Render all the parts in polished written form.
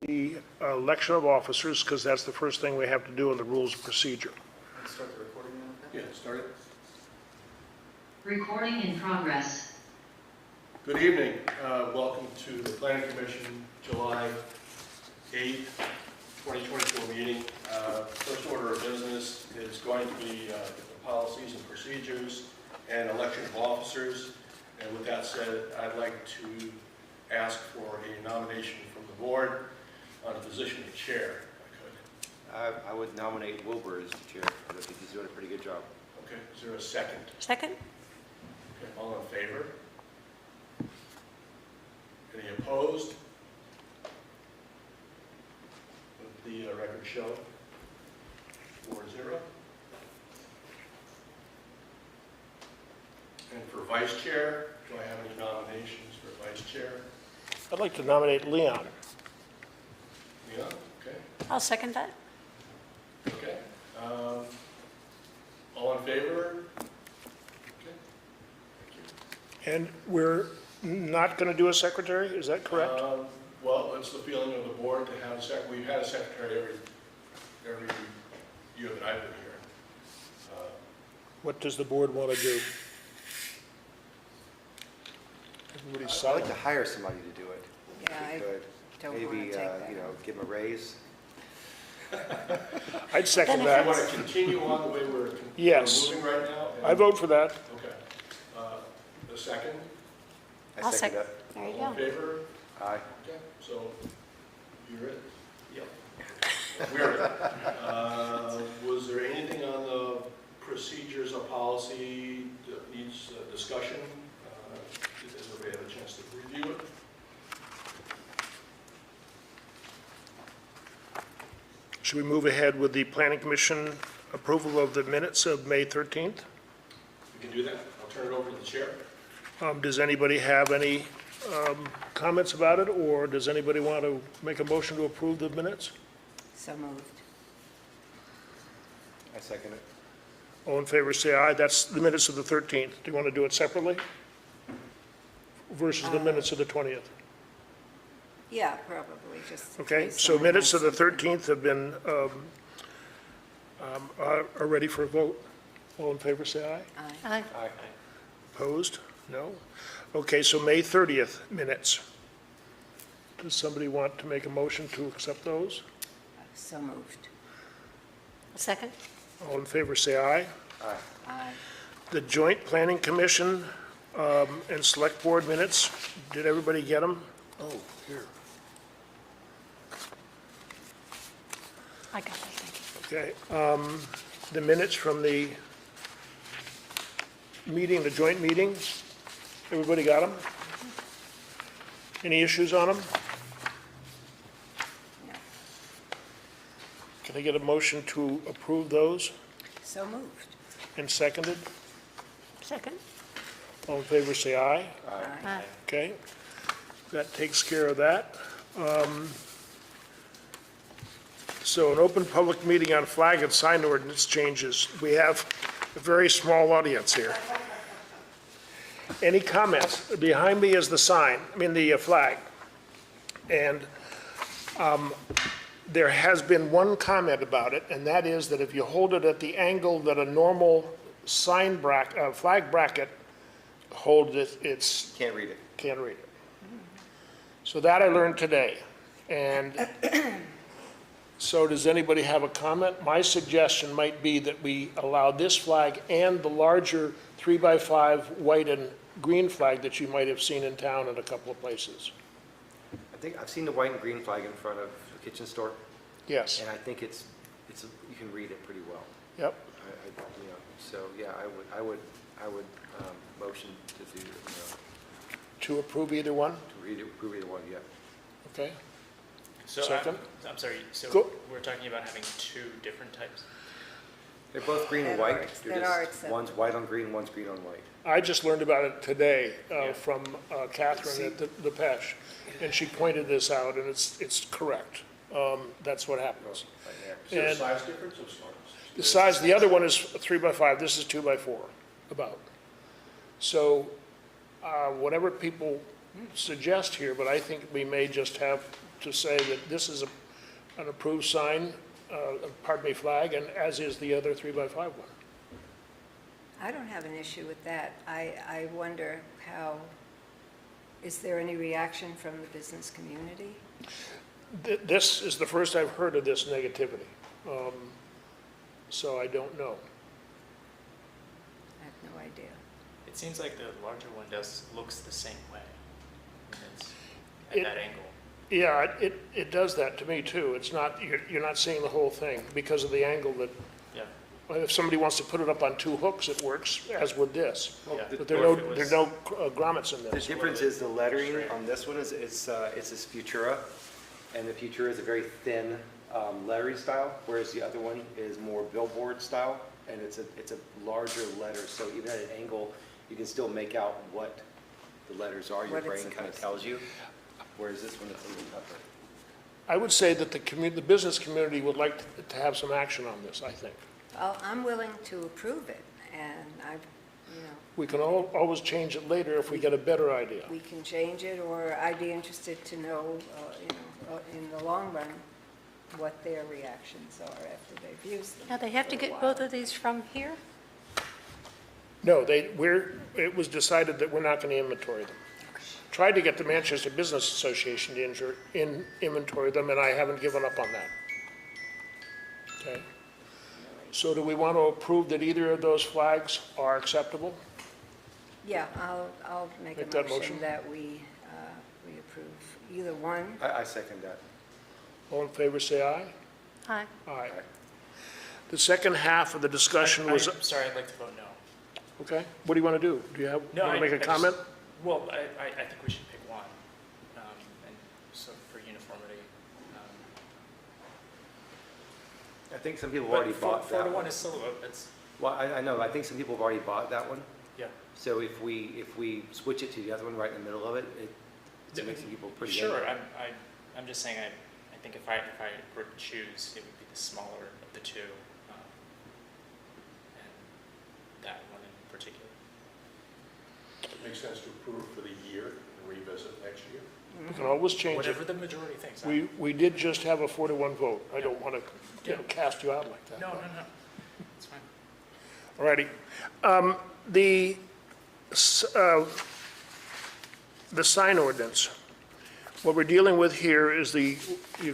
the election of officers, because that's the first thing we have to do in the rules of procedure. Let's start the recording now. Yeah, start it. Recording in progress. Good evening. Welcome to the Planning Commission July 8th, 2024 meeting. First order of business is going to be the policies and procedures and election of officers. And with that said, I'd like to ask for a nomination from the board on the position of chair, if I could. I would nominate Wilbur as the chair. I think he's doing a pretty good job. Okay, is there a second? Second? Okay, all in favor? Any opposed? Let the record show 4-0. And for vice chair, do I have any nominations for vice chair? I'd like to nominate Leon. Yeah, okay, I'll second that. okay. All in favor? Okay, thank you. And we're not going to do a secretary, is that correct? Well, it's the feeling of the board to have a we've had a secretary every year that I've been here. What does the board want to do? Everybody's I'd silent. like to hire somebody to do it. Yeah, if we I could. don't wanna Maybe, take that you know, on. give him a raise. I'd second Then Do you that. want to continue on the way we're Yes. moving right now? I vote for that. Okay. The second? I I'll second sec- that. There you All in go. favor? Aye. Okay, so you're it? Yep. We're it. Was there anything on the procedures or policy that needs discussion? Did everybody have a chance to review it? Should we move ahead with the planning commission approval of the minutes of May 13th? We can do that. I'll turn it over to the chair. Does anybody have any comments about it, or does anybody want to make a motion to approve the minutes? So moved. I second it. All in favor, say aye. That's the minutes of the 13th. Do you want to do it separately versus the minutes of the 20th? Yeah, probably, just. Okay, based so on minutes of the my- 13th have been, are ready for a vote. All in favor, say aye. Aye. Aye. Aye. Opposed? No? Okay, so May 30th minutes. Does somebody want to make a motion to accept those? So moved. Second? All in favor, say aye. Aye. Aye. The Joint Planning Commission and Select Board minutes, did everybody get them? Oh, here. I got it, thank you. Okay. The minutes from the meeting, the joint meeting, everybody got them? Any issues on them? No. Can I get a motion to approve those So moved. and seconded? Second? All in favor, say aye. Aye. Okay, that takes care of that. So an open public meeting on flag and sign ordinance changes. We have a very small audience here. Any comments? Behind me is the sign, the flag. And there has been one comment about it, and that is that if you hold it at the angle that a normal flag bracket holds it, it's Can't read it. can't read it. So that I learned today. And so does anybody have a comment? My suggestion might be that we allow this flag and the larger 3x5 white and green flag that you might have seen in town in a couple of places. I think I've seen the white and green flag in front of the kitchen store, Yes, and I think it's you can read it pretty well. yep. You know, so yeah, I would motion to do, To approve either one, to read it, approve either one, yeah. okay? So Second. I'm sorry, so Go. we're talking about having two different types? They're both green and That white. are- They're that are just- acceptable. One's white on green, one's green on white. I just learned about it today Yeah. from Catherine at the Pesh, and she pointed this out, and it's correct. That's what happens. Right there. Is there a And- size difference of smart? The size, the other one is 3x5, this is 2x4, about. So, whatever people suggest here, but I think we may just have to say that this is an approved sign, flag, and as is the other 3x5 one. I don't have an issue with that. I wonder how, is there any reaction from the business community? This is the first I've heard of this negativity, so I don't know. I have no idea. It seems like the larger one looks the same way. When it's at It- that angle. Yeah, it does that to me too. It's not, you're not seeing the whole thing because of the angle that, Yeah. if somebody wants to put it up on two hooks, it works, as would this. Yeah. But there Or are if it no, was- there are no grommets in The this. difference is the lettering Straight. on this one is, it's this Futura, and the Futura is a very thin lettering style, whereas the other one is more billboard style, and it's a larger letter, so even at an angle, you can still make out what the letters are, your What it's brain kind of supposed to tells you, whereas this one is a little tougher. I would say that the business community would like to have some action on this, I think. I'm willing to approve it, and We can always change it later if we get a better idea. we can change it, or I'd be interested to know, in the long run, what their reactions are after they've used them. Now, they have to for a get while. both of these from here? No, it was decided that we're not going to inventory them. Tried to get the Manchester Business Association to inventory them, and I haven't given up on that. Okay? So do we want to approve that either of those flags are acceptable? Yeah, I'll make Make a that motion motion. that we approve either one. I second that. All in favor, say aye. Aye. Aye. The second half of the discussion was, I'm sorry, I'd like to vote no. okay, what do you want to do? Do you want to make a comment? Well, I think we should pick one, and so for uniformity. I think some people have But already bought 4 to that 1 one. is still, it's, Well, I know, I think some people have already bought that one, yeah. so if we switch it to the other one right in the middle of it, it makes some people pretty angry. Sure, I'm just saying, I think if I were to choose, it would be the smaller of the two, and that one in particular. Makes sense to approve for the year and revisit next year. We can always change it. Whatever the majority thinks. We did just have a 4-to-1 vote. I don't want to, cast you out like that. No, it's fine. All righty. The sign ordinance, what we're dealing with here is you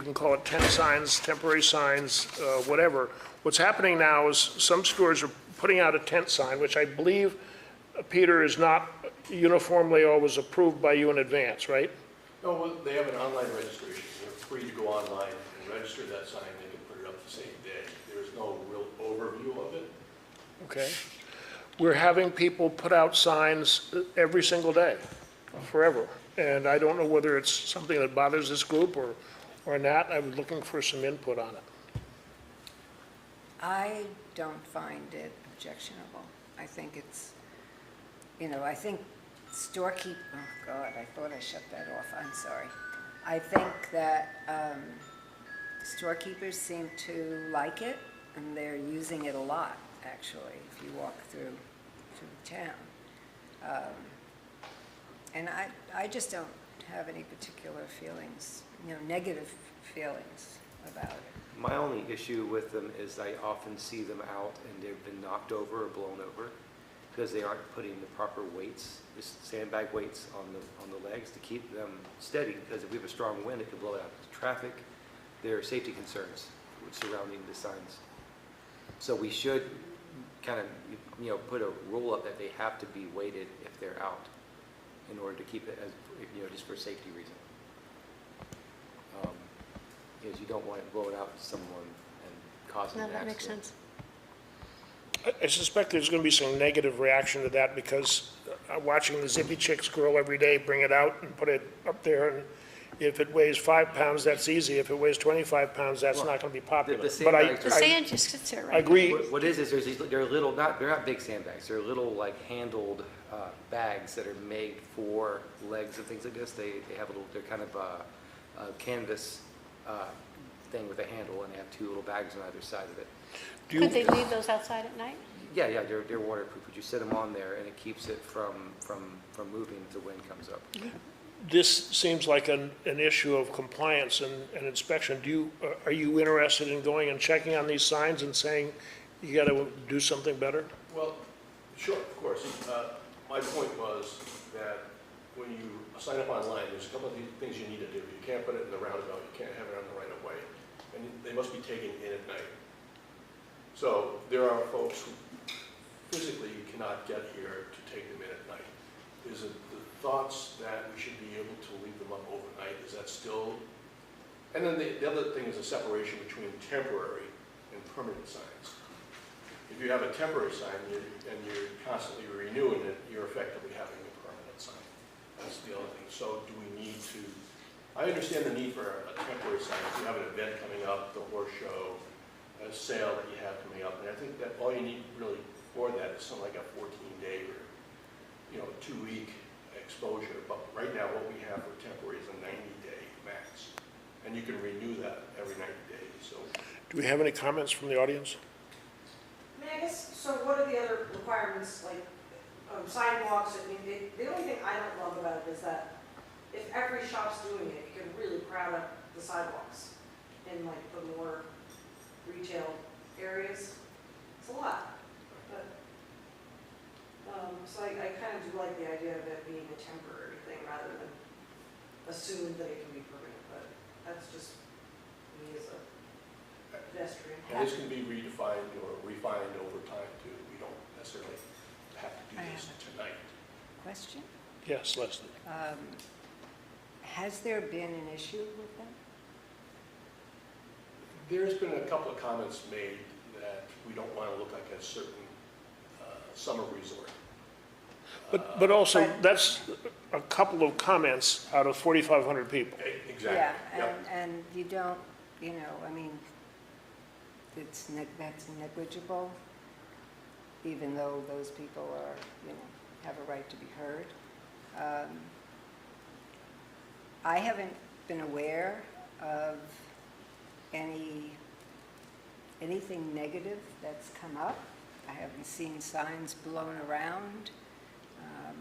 can call it tent signs, temporary signs, whatever. What's happening now is some stores are putting out a tent sign, which I believe, Peter, is not uniformly always approved by you in advance, right? No, well, they have an online registration. They're free to go online and register that sign. They can put it up the same day. There's no real overview of it. Okay. We're having people put out signs every single day, forever. And I don't know whether it's something that bothers this group or not. I'm looking for some input on it. I don't find it objectionable. I think it's, I think storekeep, oh God, I thought I shut that off, I'm sorry. I think that storekeepers seem to like it, and they're using it a lot, actually, if you walk through town. And I just don't have any particular feelings, negative feelings about it. My only issue with them is I often see them out and they've been knocked over or blown over because they aren't putting the proper weights, the sandbag weights on the legs to keep them steady, because if we have a strong wind, it could blow out the traffic. There are safety concerns surrounding the signs. So we should kind of, put a rule up that they have to be weighted if they're out in order to keep it as, just for safety reason. Because you don't want it blowing out someone and causing No, an that makes accident. sense. I suspect there's going to be some negative reaction to that because watching the Zippy Chicks girl every day bring it out and put it up there, and if it weighs 5 pounds, that's easy. If it weighs 25 pounds, that's not going to be popular. the But sandbags The sand just sits there, right? I agree. What is they're little, they're not big sandbags. They're little handled bags that are made for legs and things like this. They have they're kind of a canvas thing with a handle, and they have 2 little bags on either side of it. Could they leave those outside at night? Yeah, they're waterproof, but you set them on there and it keeps it from moving if the wind comes up. this seems like an issue of compliance and inspection. Are you interested in going and checking on these signs and saying, you gotta do something better? Well, sure, of course. My point was that when you sign up online, there's a couple of things you need to do. You can't put it in the roundabout, you can't have it on the right of way, and they must be taken in at night. So there are folks who physically cannot get here to take them in at night. Is it the thoughts that we should be able to leave them up overnight? Is that still? And then the other thing is a separation between temporary and permanent signs. If you have a temporary sign and you're constantly renewing it, you're effectively having a permanent sign. That's the other thing. So do we need to, I understand the need for a temporary sign. If you have an event coming up, the horse show, a sale that you have coming up, and I think that all you need really for that is something like a 14-day or, 2-week exposure. But right now what we have for temporary is a 90-day max. And you can renew that every 90 days. So Do we have any comments from the audience? I mean, I guess, so what are the other requirements, like sidewalks? I mean, the only thing I don't love about it is that if every shop's doing it, it can really crowd up the sidewalks in like the more retail areas. It's a lot. But, so I kind of do like the idea of it being a temporary thing rather than assume that it can be permanent, but that's just me as a pedestrian. and this can be redefined or refined over time too. We don't necessarily have to do this tonight. Question? Yes, Leslie. Has there been an issue with them? There's been a couple of comments made that we don't want to look like a certain summer resort. But also, But- that's a couple of comments out of 4,500 people. Exactly. Yeah, Yep. and you don't, I mean, that's negligible, even though those people are, have a right to be heard. I haven't been aware of anything negative that's come up. I haven't seen signs blown around.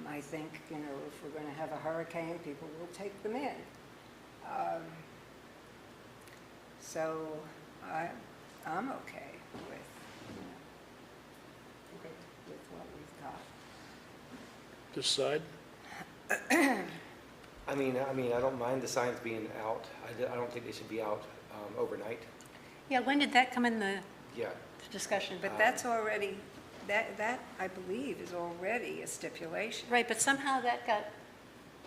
I think, if we're going to have a hurricane, people will take them in. So I'm okay with, with what we've got. This side? I mean, I don't mind the signs being out. I don't think they should be out overnight. Yeah, when did that come in the Yeah. discussion? But that's already, that I believe is already a stipulation. Right, but somehow that got,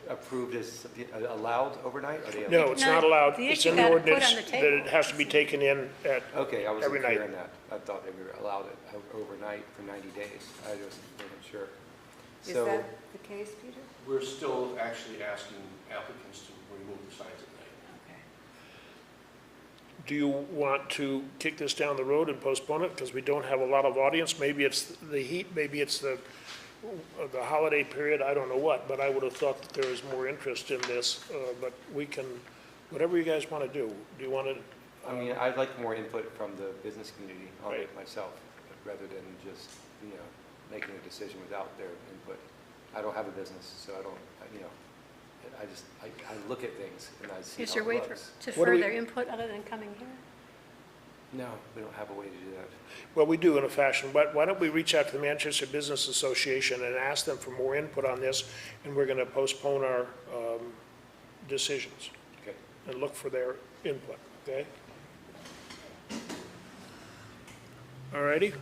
Approved as allowed overnight? Are they No, it's No, not allowed. the It's issue in the got put ordinance on the that table. it has to be taken in at, Okay, I wasn't Every night. clear on that. I thought they were allowed it overnight for 90 days. I just wasn't sure. Is So, that the case, Peter? We're still actually asking applicants to remove the signs at night. Okay. do you want to kick this down the road and postpone it? Because we don't have a lot of audience. Maybe it's the heat, maybe it's the holiday period, I don't know what, but I would have thought that there was more interest in this. But we can, whatever you guys want to do. Do you want to? I mean, I'd like more input from the business community on it Right. myself, rather than just, making a decision without their input. I don't have a business, so I don't, I look at things and I see is how there it a way looks. to What do we- further input other than coming here? No, we don't have a way to do that. Well, we do in a fashion, but why don't we reach out to the Manchester Business Association and ask them for more input on this, and we're going to postpone our decisions Okay. and look for their input, okay? All righty?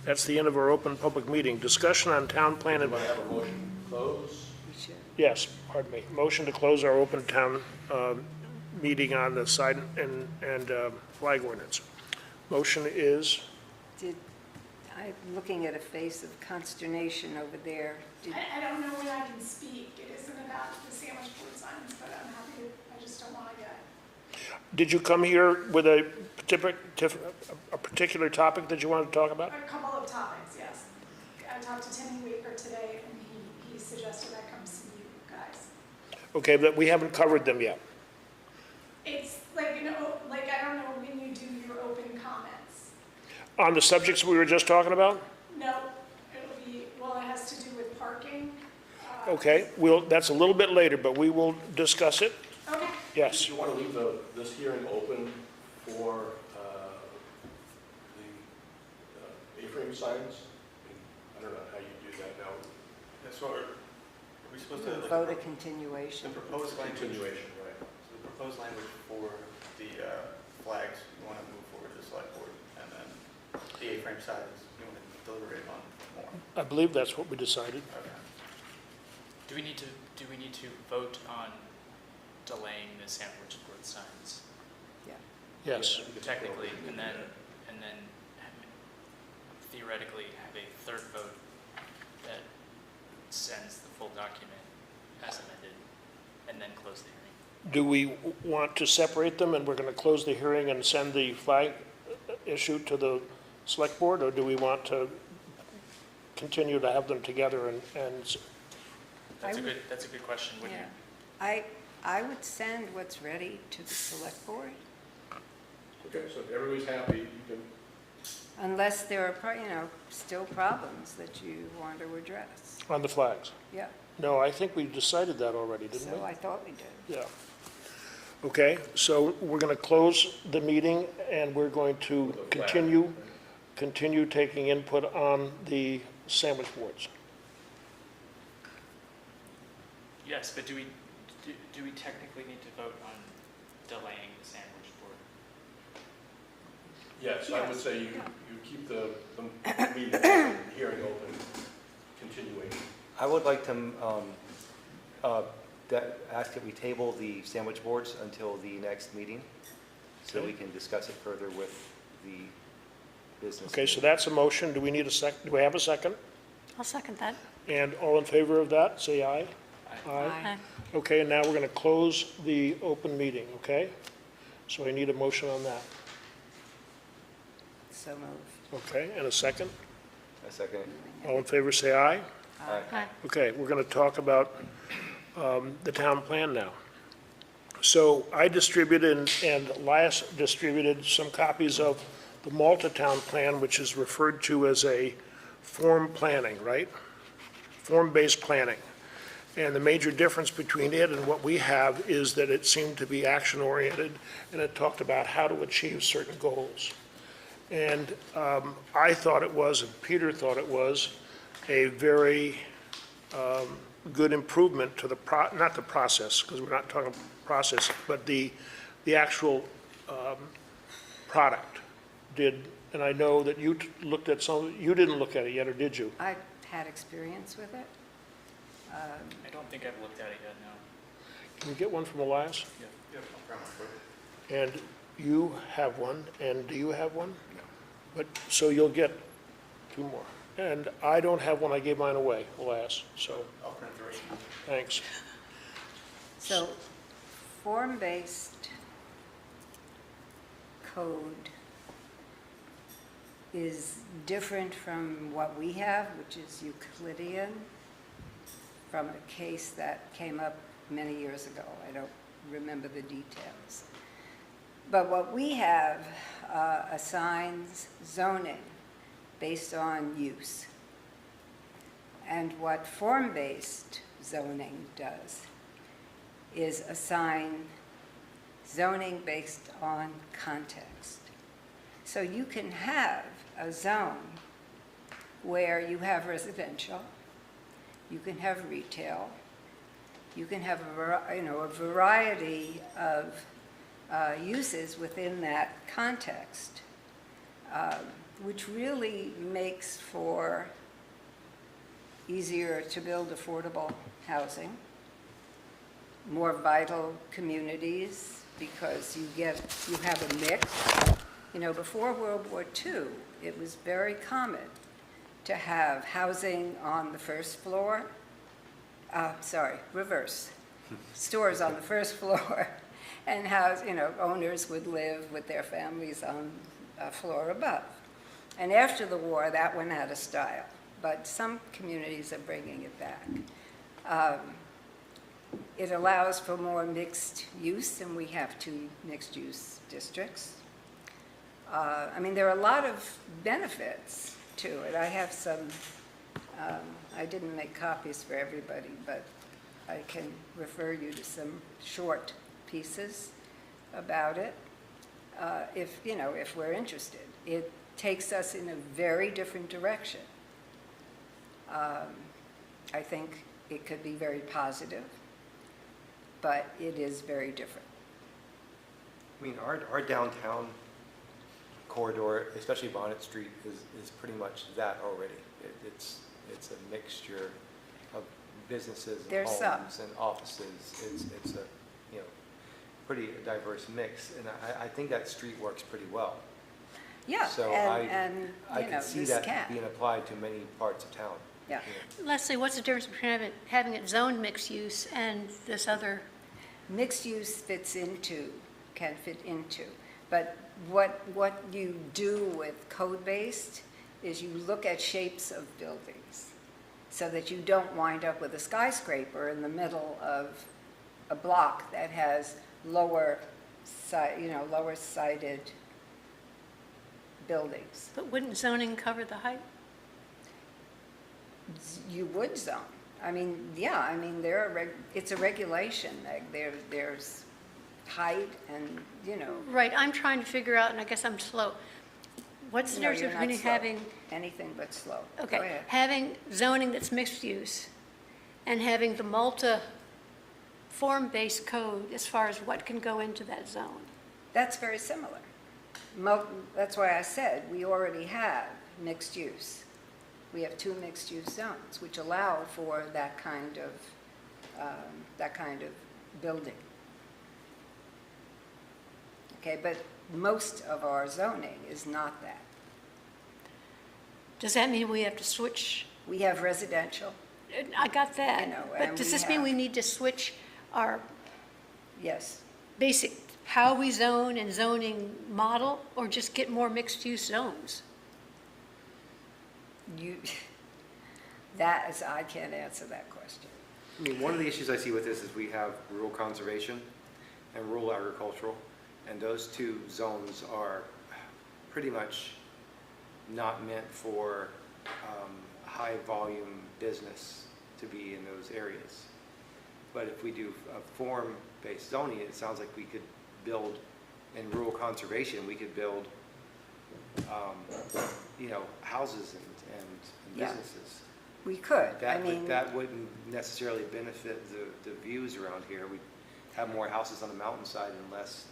That's the end of our open public meeting. Discussion on town plan Do and, you want to have a motion to close? We should. yes, pardon me, motion to close our open town meeting on the sign and flag ordinance. Motion is, I'm looking at a face of consternation over there. I don't know when I can speak. It isn't about the sandwich board signs, but I'm happy to, I just don't want to get. did you come here with a particular topic that you wanted to talk about? A couple of topics, yes. I talked to Timmy Waker today, and he suggested I come see you guys. Okay, but we haven't covered them yet. It's like, I don't know when you do your open comments. On the subjects we were just talking about? No, it'll be, well, it has to do with parking. Okay, that's a little bit later, but we will discuss it. Okay. Yes. Do you want to leave this hearing open for the A-frame signs? I don't know how you do that now. That's what are we supposed to? Vote a The continuation. proposed language, Continuation, right? so the proposed language for the flags, you want to move forward to the select board, and then the A-frame signs, you want to deliberate on more. I believe that's what we decided. Okay. Do we need to vote on delaying the sandwich board signs Yes. technically, and then theoretically have a third vote that sends the full document as amended, and then close the hearing? Do we want to separate them, and we're going to close the hearing and send the flag issue to the select board, or do we want to continue to have them together and That's a would- good question. Would you? Yeah. I would send what's ready to the select board, Okay, so if everybody's happy, you can, unless there are, still problems that you want to address. on the flags? Yeah, No, I think we decided that already, didn't we? so I thought we did. Yeah. Okay, so we're going to close the meeting, and we're going to With the flag. continue taking input on the sandwich boards. Yes, but do we technically need to vote on delaying the sandwich board? yes, I would Yes, say you yeah. keep the meeting open, hearing open, continuation. I would like to ask that we table the sandwich boards until the next meeting, so we can discuss it further with the business. Okay, so that's a motion. Do we need a second? Do we have a second? I'll second that. And all in favor of that, say aye. Aye. Okay, and now we're going to close the open meeting, okay? So I need a motion on that. So moved. Okay, and a second? A second. All in favor, say aye. Aye. Aye. Okay, we're going to talk about the town plan now. So I distributed, and Elias distributed some copies of the Malta Town Plan, which is referred to as a form planning, right? Form-based planning. And the major difference between it and what we have is that it seemed to be action-oriented, and it talked about how to achieve certain goals. And I thought it was, and Peter thought it was, a very good improvement to the, not the process, because we're not talking process, but the actual product did. And I know that you looked at some, you didn't look at it yet, or did you? I've had experience with it. I don't think I've looked at it yet, no. Can you get one from Elias? Yeah, no problem with it. And you have one, and do you have one? No. But, so you'll get two more. And I don't have one, I gave mine away, Elias, so, I'll print the rest. thanks. So, form-based code is different from what we have, which is Euclidean, from a case that came up many years ago. I don't remember the details. But what we have assigns zoning based on use. And what form-based zoning does is assign zoning based on context. So you can have a zone where you have residential, you can have retail, you can have a variety of uses within that context, which really makes for easier to build affordable housing, more vital communities, because you have a mix. Before World War II, it was very common to have housing on the first floor, reverse, stores on the first floor, and owners would live with their families on a floor above. And after the war, that went out of style, but some communities are bringing it back. It allows for more mixed use, and we have 2 mixed-use districts. There are a lot of benefits to it. I have some I didn't make copies for everybody, but I can refer you to some short pieces about it, if, you know, if we're interested. It takes us in a very different direction. I think it could be very positive, but it is very different. I mean, our downtown corridor, especially Bonnet Street, is pretty much that already. It's a mixture of businesses and There's some. homes and offices. It's a, you know, pretty diverse mix, and I think that street works pretty well. Yeah, So and I you know, could see this that can. being applied to many parts of town. Yeah. Leslie, what's the difference between having it zoned mixed use and this other? Mixed use fits into, can fit into, but what you do with code-based is you look at shapes of buildings so that you don't wind up with a skyscraper in the middle of a block that has lower sided buildings. But wouldn't zoning cover the height? You would zone. I mean, yeah, I mean, it's a regulation. Like, there's height and, you know. Right, I'm trying to figure out, and I guess I'm slow. What's the No, difference you're not between slow. having, Anything but slow. Go okay, ahead. having zoning that's mixed use and having the Malta form-based code as far as what can go into that zone? That's very similar. That's why I said we already have mixed use. We have 2 mixed-use zones, which allow for that kind of building. Okay, but most of our zoning is not that. Does that mean we have to switch? We have residential, I got that. You know, But and does we this mean have- we need to switch our yes. basic, how we zone and zoning model, or just get more mixed-use zones? I can't answer that question. I mean, one of the issues I see with this is we have rural conservation and rural agricultural, and those 2 zones are pretty much not meant for high-volume business to be in those areas. But if we do a form-based zoning, it sounds like we could build, in rural conservation, we could build, you know, houses and Yeah. businesses. We could, That wouldn't necessarily benefit the views around here. We'd have more houses on the mountainside and less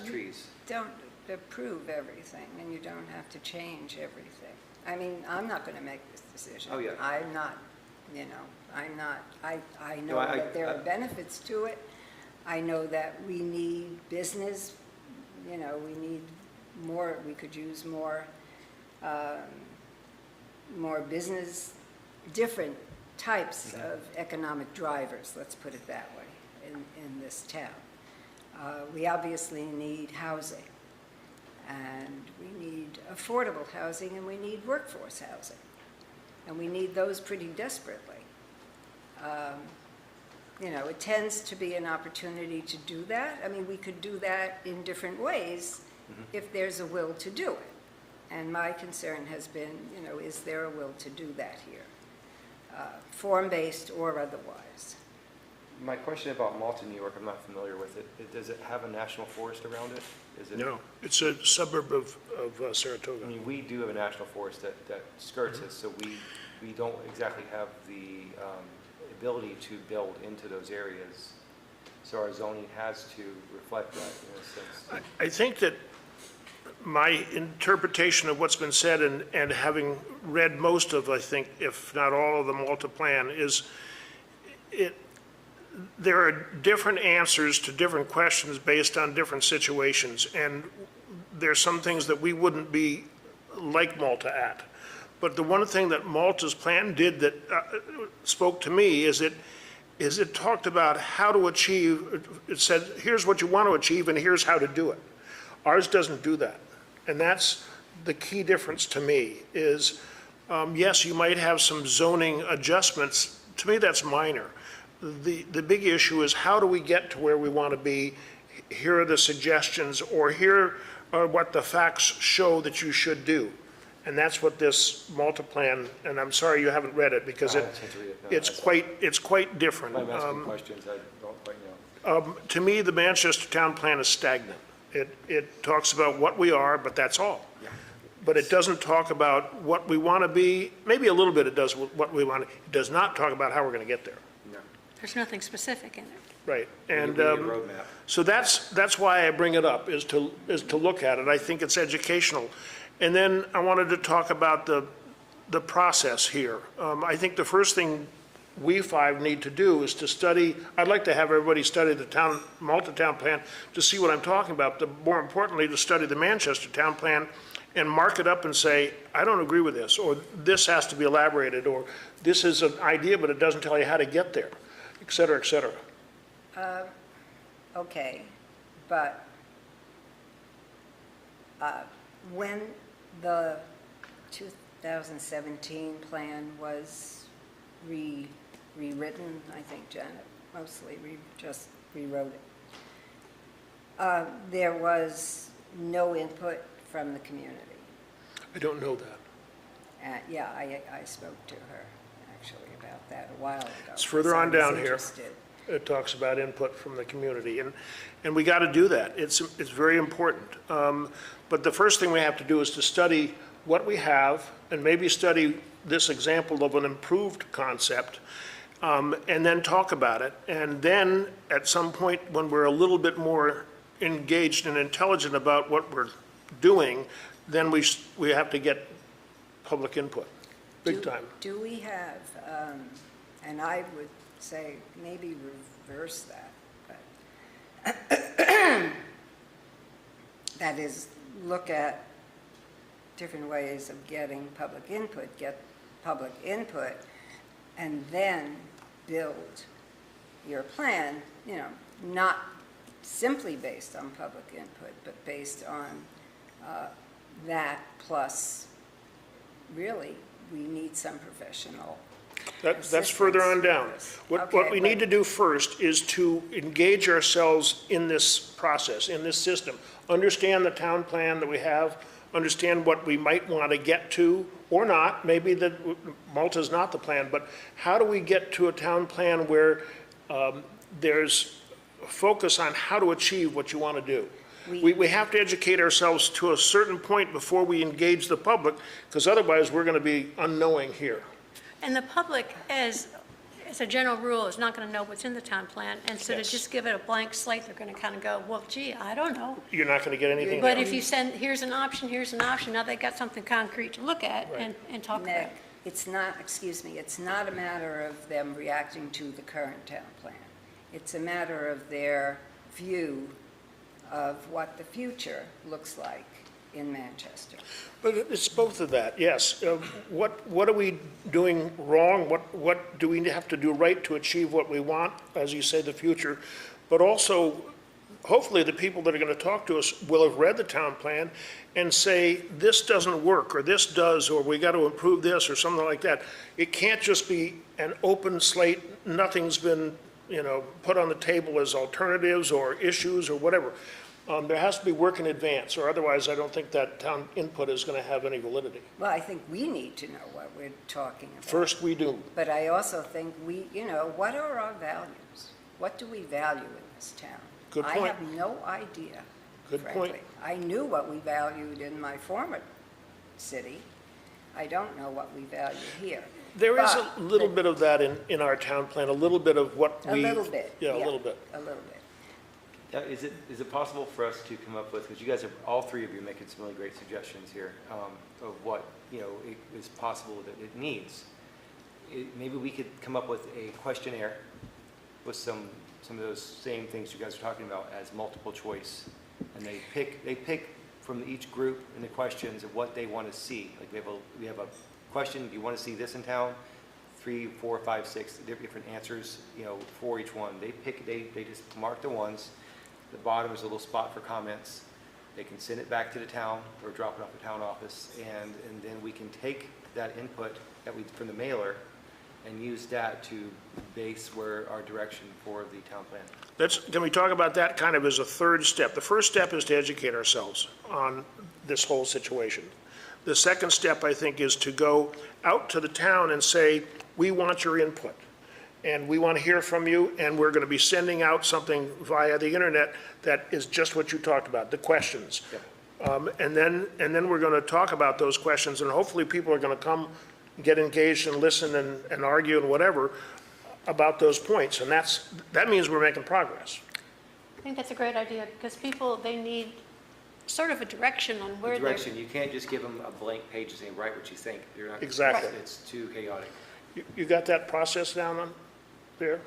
trees. Don't approve everything, and you don't have to change everything. I mean, I'm not going to make this decision. Oh, yeah. I'm not, you know, I know No, I- that there are benefits to it. I know that we need business, you know, we need more, we could use more business, different types of economic drivers, let's put it that way, in this town. We obviously need housing, and we need affordable housing, and we need workforce housing. And we need those pretty desperately. You know, it tends to be an opportunity to do that. I mean, we could do that in different ways if there's a will to do it. And my concern has been, you know, is there a will to do that here? Form-based or otherwise. My question about Malta, New York, I'm not familiar with it. Does it have a national forest around it? Is it? No, it's a suburb of I Saratoga. mean, we do have a national forest that skirts it, so we don't exactly have the ability to build into those areas. So our zoning has to reflect that in a sense. I think that my interpretation of what's been said and having read most of, I think, if not all of the Malta plan, is there are different answers to different questions based on different situations. And there's some things that we wouldn't be like Malta at. But the one thing that Malta's plan did that spoke to me is it talked about how to achieve, it said, here's what you want to achieve and here's how to do it. Ours doesn't do that. And that's the key difference to me is, yes, you might have some zoning adjustments. To me, that's minor. The big issue is how do we get to where we want to be? Here are the suggestions, or here are what the facts show that you should do. And that's what this Malta-Plan, and I'm sorry you haven't read it, because I haven't had a chance to read it, no, it's quite different. I'm asking questions, I don't quite know. To me, the Manchester Town Plan is stagnant. It talks about what we are, but that's all. Yeah. But it doesn't talk about what we want to be. Maybe a little bit it does what we want. It does not talk about how we're going to get there. No. There's nothing specific in it. Right. And We need a roadmap. so that's why I bring it up, is to look at it. I think it's educational. And then I wanted to talk about the process here. I think the first thing we five need to do is to study, I'd like to have everybody study the Malta Town Plan to see what I'm talking about, but more importantly, to study the Manchester Town Plan and mark it up and say, I don't agree with this, or this has to be elaborated, or this is an idea, but it doesn't tell you how to get there, et cetera, et cetera. Okay, but when the 2017 plan was rewritten, I think Janet mostly just rewrote it, there was no input from the community. I don't know that. Yeah, I spoke to her actually about that a while ago. It's further because I on was down here. interested. It talks about input from the community, and we got to do that. It's very important. But the first thing we have to do is to study what we have, and maybe study this example of an improved concept, and then talk about it. And then, at some point, when we're a little bit more engaged and intelligent about what we're doing, then we have to get public input, big time. Do we have, and I would say maybe reverse that, but that is, look at different ways of getting public input, and then build your plan, not simply based on public input, but based on that plus, really, we need some professional That's further on down. What we need to do first is to engage ourselves in this process, in this system. Understand the town plan that we have, understand what we might want to get to, or not. Maybe that Malta's not the plan, but how do we get to a town plan where there's a focus on how to achieve what you want to do? We have to educate ourselves to a certain point before we engage the public, because otherwise we're going to be unknowing here. And the public, as a general rule, is not going to know what's in the town plan, and so to Yes. just give it a blank slate, they're going to kind of go, well, gee, I don't know. You're not going to get anything But out. if you send, here's an option, now they got something concrete to look at Right. and talk about. Nick, it's not a matter of them reacting to the current town plan. It's a matter of their view of what the future looks like in Manchester. But it's both of that, yes. What are we doing wrong? What do we have to do right to achieve what we want, as you say, the future? But also, hopefully, the people that are going to talk to us will have read the town plan and say, this doesn't work, or this does, or we got to improve this, or something like that. It can't just be an open slate, nothing's been, put on the table as alternatives or issues or whatever. There has to be work in advance, or otherwise I don't think that town input is going to have any validity. Well, I think we need to know what we're talking about. First, we do. But I also think what are our values? What do we value in this town? Good I point. have no idea, Good frankly. point. I knew what we valued in my former city. I don't know what we value here. There is a But little bit of that in our town plan, a little bit of what A we. little bit. Yeah, a little bit. A little bit. Is it possible for us to come up with, because you guys are, all three of you making some really great suggestions here, of what, it is possible that it needs. Maybe we could come up with a questionnaire with some of those same things you guys are talking about as multiple choice. And they pick from each group in the questions of what they want to see. Like we have a question, do you want to see this in town? 3, 4, 5, 6 different answers, for each one. They just mark the ones. The bottom is a little spot for comments. They can send it back to the town or drop it off the town office, and then we can take that input from the mailer and use that to base our direction for the town plan. Can we talk about that kind of as a third step? The first step is to educate ourselves on this whole situation. The second step, I think, is to go out to the town and say, we want your input, and we want to hear from you, and we're going to be sending out something via the internet that is just what you talked about, the questions. And then we're going to talk about those questions, and hopefully people are going to come, get engaged and listen and argue and whatever about those points, and that means we're making progress. I think that's a great idea, because people, they need sort of a direction on where The they're. direction, you can't just give them a blank page and say, write what you think. You're not. Exactly. It's too chaotic. You got that process down on there?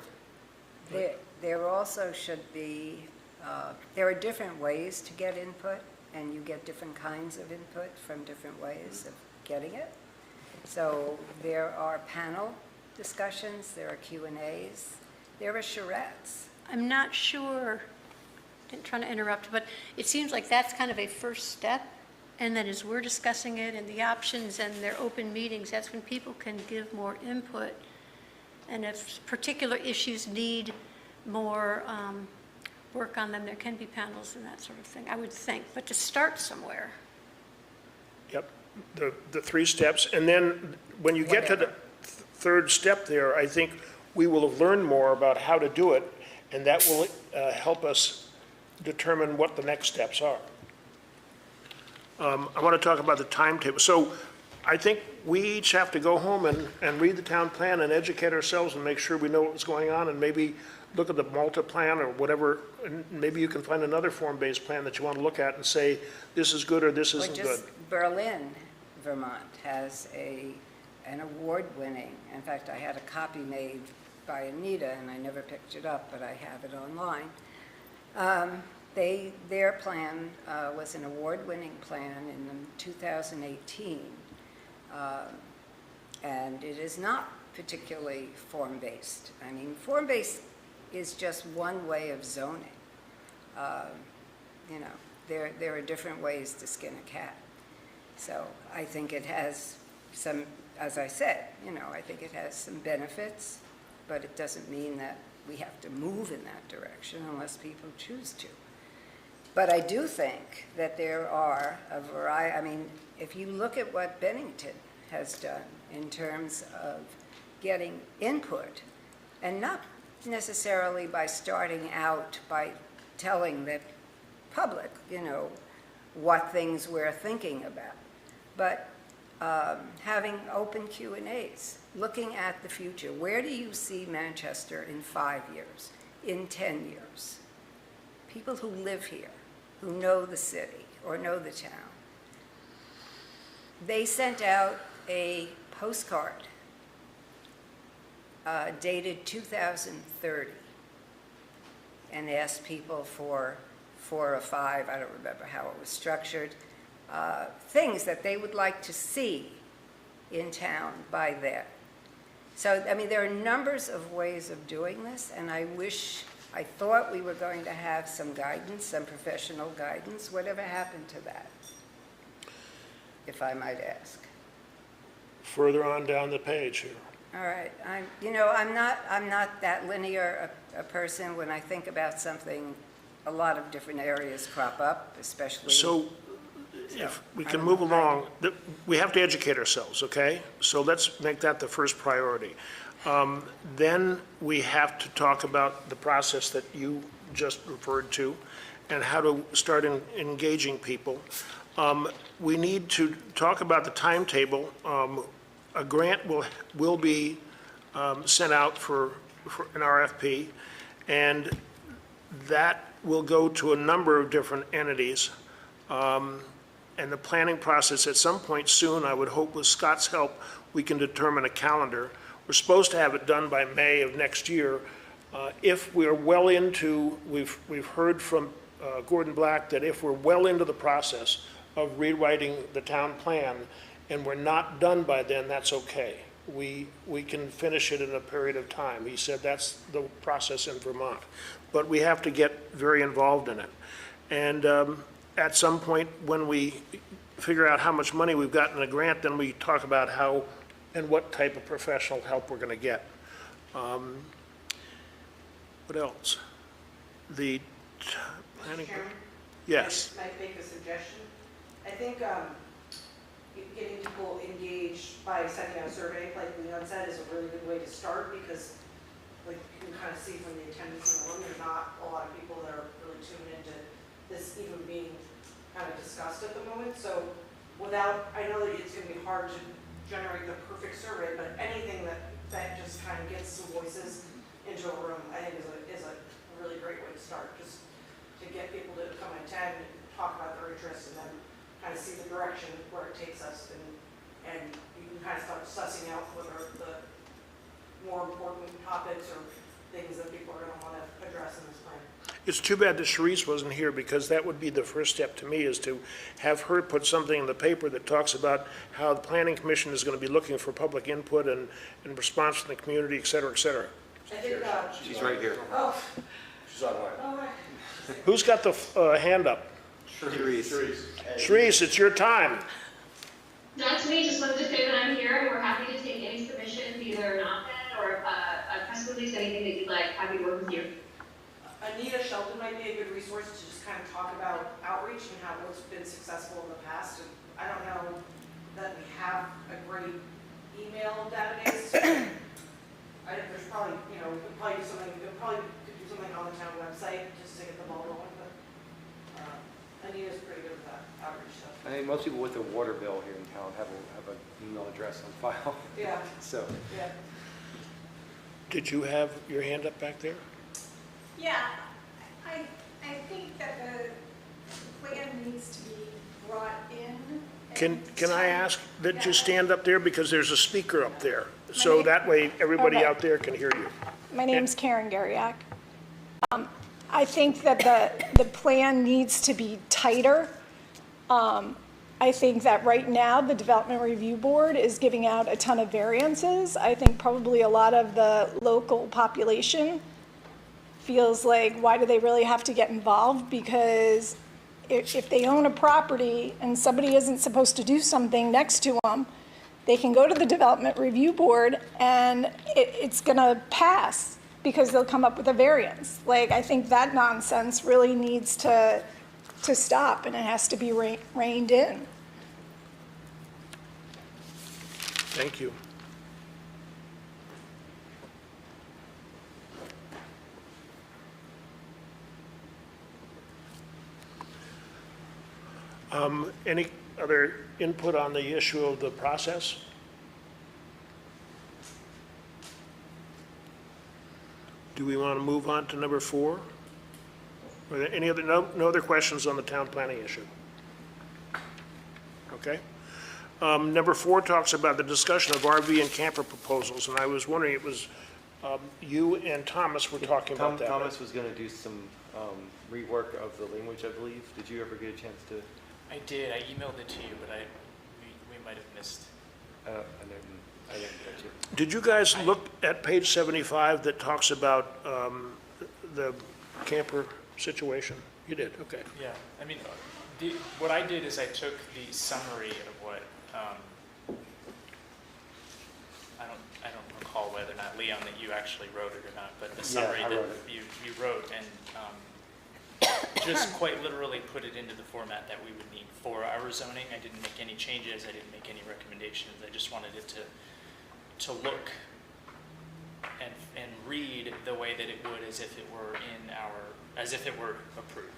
There also should be, there are different ways to get input, and you get different kinds of input from different ways of getting it. So there are panel discussions, there are Q&As, there are charrettes. I'm not sure, I'm trying to interrupt, but it seems like that's kind of a first step. And then as we're discussing it and the options and their open meetings, that's when people can give more input. And if particular issues need more work on them, there can be panels and that sort of thing, I would think. But to start somewhere. Yep, the three steps. And then when you get to the third step there, I think we will have learned more about how to do it, and that will help us determine what the next steps are. I want to talk about the timetable. So I think we each have to go home and read the town plan and educate ourselves and make sure we know what's going on, and maybe look at the Malta plan or whatever, and maybe you can find another form-based plan that you want to look at and say, this is good or this isn't good. Berlin, Vermont has an award-winning, in fact, I had a copy made by Anita, and I never picked it up, but I have it online. Their plan was an award-winning plan in 2018, and it is not particularly form-based. I mean, form-based is just one way of zoning. You know, there are different ways to skin a cat. So I think it has some, as I said, you know, I think it has some benefits, but it doesn't mean that we have to move in that direction unless people choose to. But I do think that there are a variety, I mean, if you look at what Bennington has done in terms of getting input, and not necessarily by starting out by telling the public, you know, what things we're thinking about, but having open Q&As, looking at the future. Where do you see Manchester in 5 years, in 10 years? People who live here, who know the city or know the town. They sent out a postcard dated 2030 and asked people for 4 or 5, I don't remember how it was structured, things that they would like to see in town by then. So, I mean, there are numbers of ways of doing this, and I thought we were going to have some guidance, some professional guidance. Whatever happened to that, if I might ask? Further on down the page here. All right, I'm not that linear a person. When I think about something, a lot of different areas crop up, especially. So if we can move along, we have to educate ourselves, okay? So let's make that the first priority. Then we have to talk about the process that you just referred to and how to start engaging people. We need to talk about the timetable. A grant will be sent out for an RFP, and that will go to a number of different entities. And the planning process at some point soon, I would hope with Scott's help, we can determine a calendar. We're supposed to have it done by May of next year. If we're well into, we've heard from Gordon Black that if we're well into the process of rewriting the town plan and we're not done by then, that's okay. We can finish it in a period of time. He said that's the process in Vermont. But we have to get very involved in it. And at some point when we figure out how much money we've got in a grant, then we talk about how and what type of professional help we're going to get. What else? The planning. Chairman? Yes. Can I make a suggestion? I think getting people engaged by sending out a survey, like Leon said, is a really good way to start, because like you can kind of see from the attendance in the room, there's not a lot of people that are really tuned into this even being kind of discussed at the moment. So without, I know that it's going to be hard to generate the perfect survey, but anything that just kind of gets some voices into a room, I think is a really great way to start, just to get people to come and attend and talk about their interests, and then kind of see the direction where it takes us, and you can kind of start sussing out what are the more important topics or things that people are going to want to address in this plan. It's too bad that Sharice wasn't here, because that would be the first step to me, is to have her put something in the paper that talks about how the planning commission is going to be looking for public input and response from the community, et cetera, et cetera. I think, She's right here. oh, She's online. all right. Who's got the hand up? Sharice, it's your time. Not to me, just wanted to say that I'm here and we're happy to take any submissions, either an op-ed or a press release, anything that you'd like. Happy to work with you. Anita Shelton might be a good resource to just kind of talk about outreach and how what's been successful in the past. And I don't know that we have a great email database. I think there's probably, we could probably do something, could do something on the town website just to get the ball rolling, but Anita's pretty good with that outreach stuff. I think most people with a water bill here in town have an email address on file. Yeah, So, yeah. Did you have your hand up back there? Yeah, I think that the plan needs to be brought in. Can I ask that you stand up there, because there's a speaker up there? So that way, everybody Okay. out there can hear you. My name's Karen Garyak. I think that the plan needs to be tighter. I think that right now, the Development Review Board is giving out a ton of variances. I think probably a lot of the local population feels like, why do they really have to get involved? Because if they own a property and somebody isn't supposed to do something next to them, they can go to the Development Review Board and it's gonna pass because they'll come up with a variance. Like, I think that nonsense really needs to stop, and it has to be reined in. Thank you. Any other input on the issue of the process? Do we want to move on to number 4? Are there any other, no other questions on the town planning issue? Okay. Number 4 talks about the discussion of RV and camper proposals, and I was wondering, it was you and Thomas were talking about that. Thomas was going to do some rework of the language, I believe. Did you ever get a chance to? I did, I emailed it to you, but we might have missed. I didn't get you. Did you guys look at page 75 that talks about the camper situation? You did, okay. Yeah, I mean, what I did is I took the summary of what, I don't recall whether or not, Leon, that you actually wrote it or not, but the Yeah, summary I that wrote it. you wrote, and just quite literally put it into the format that we would need for our zoning. I didn't make any changes, I didn't make any recommendations, I just wanted it to look and read the way that it would as if it were as if it were approved.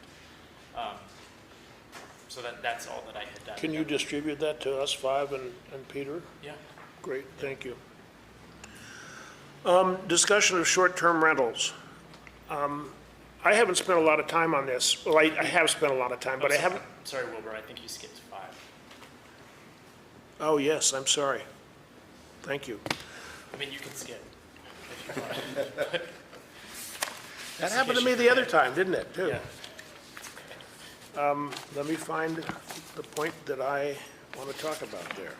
So that's all that I had done. Can you distribute that to us 5 and Peter? Yeah. Great, thank you. Discussion of short-term rentals. I haven't spent a lot of time on this. Well, I have spent a lot of time, but I haven't. Sorry, Wilbur, I think you skipped 5. Oh, yes, I'm sorry. Thank you. I mean, you can skip if you want. That happened to me the other time, didn't it, too? Yeah. Let me find the point that I want to talk about there.